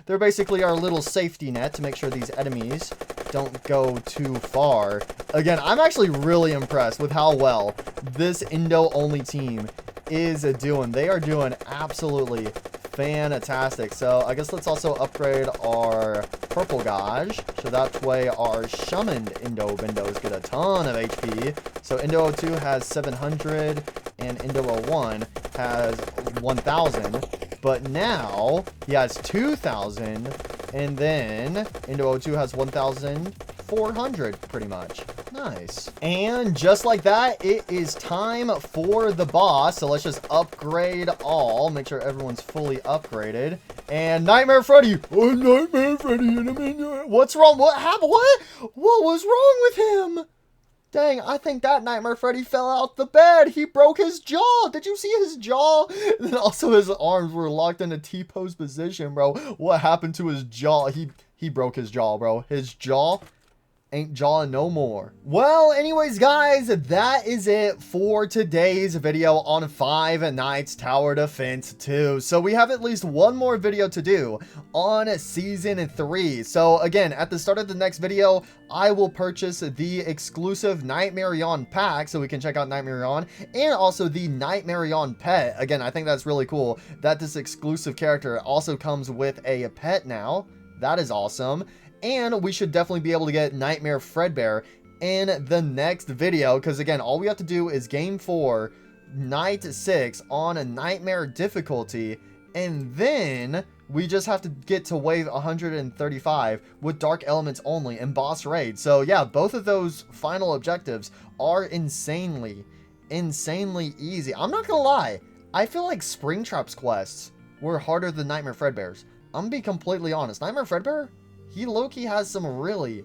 They're basically our little safety net to make sure these enemies don't go too far. Again, I'm actually really impressed with how well this Indo-only team is doing. They are doing absolutely fantastic. So I guess let's also upgrade our purple gauge, so that way our summoned Indo Bindos get a ton of HP. So Indo 02 has 700 and Indo 01 has 1000, but now he has 2000, and then Indo 02 has 1400 pretty much. Nice. And just like that, it is time for the boss. So let's just upgrade all. Make sure everyone's fully upgraded. And Nightmare Freddy. Oh, Nightmare Freddy. What's wrong? What happened? What was wrong with him? Dang, I think that Nightmare Freddy fell out the bed. He broke his jaw. Did you see his jaw? And then also his arms were locked in a T-pose position, bro. What happened to his jaw? He broke his jaw, bro. His jaw ain't jawing no more. Well, anyways, guys, that is it for today's video on Five Nights Tower Defense 2. So we have at least one more video to do on Season 3. So again, at the start of the next video, I will purchase the exclusive Nightmare pack so we can check out Nightmare and also the Nightmare pet. Again, I think that's really cool that this exclusive character also comes with a pet now. That is awesome. And we should definitely be able to get Nightmare Fredbear in the next video, because again, all we have to do is Game 4, Night 6 on a Nightmare difficulty, and then we just have to get to wave 135 with Dark Elements only and Boss Raid. So yeah, both of those final objectives are insanely easy. I'm not gonna lie, I feel like Springtrap's quests were harder than Nightmare Fredbear's. I'm gonna be completely honest. Nightmare Fredbear, he low-key has some really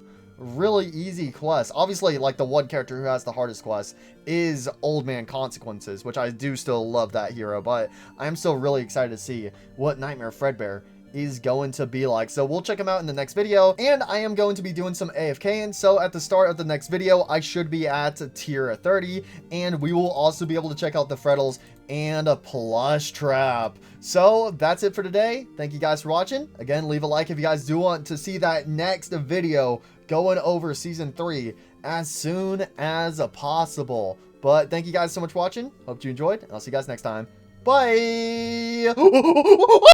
easy quests. Obviously, like, the one character who has the hardest quest is Old Man Consequences, which I do still love that hero, but I'm still really excited to see what Nightmare Fredbear is going to be like. So we'll check them out in the next video, and I am going to be doing some AFKing. So at the start of the next video, I should be at tier 30, and we will also be able to check out the Freddles and a plush trap. So that's it for today. Thank you guys for watching. Again, leave a like if you guys do want to see that next video going over season 3 as soon as possible. But thank you guys so much for watching. Hope you enjoyed, and I'll see you guys next time. Bye.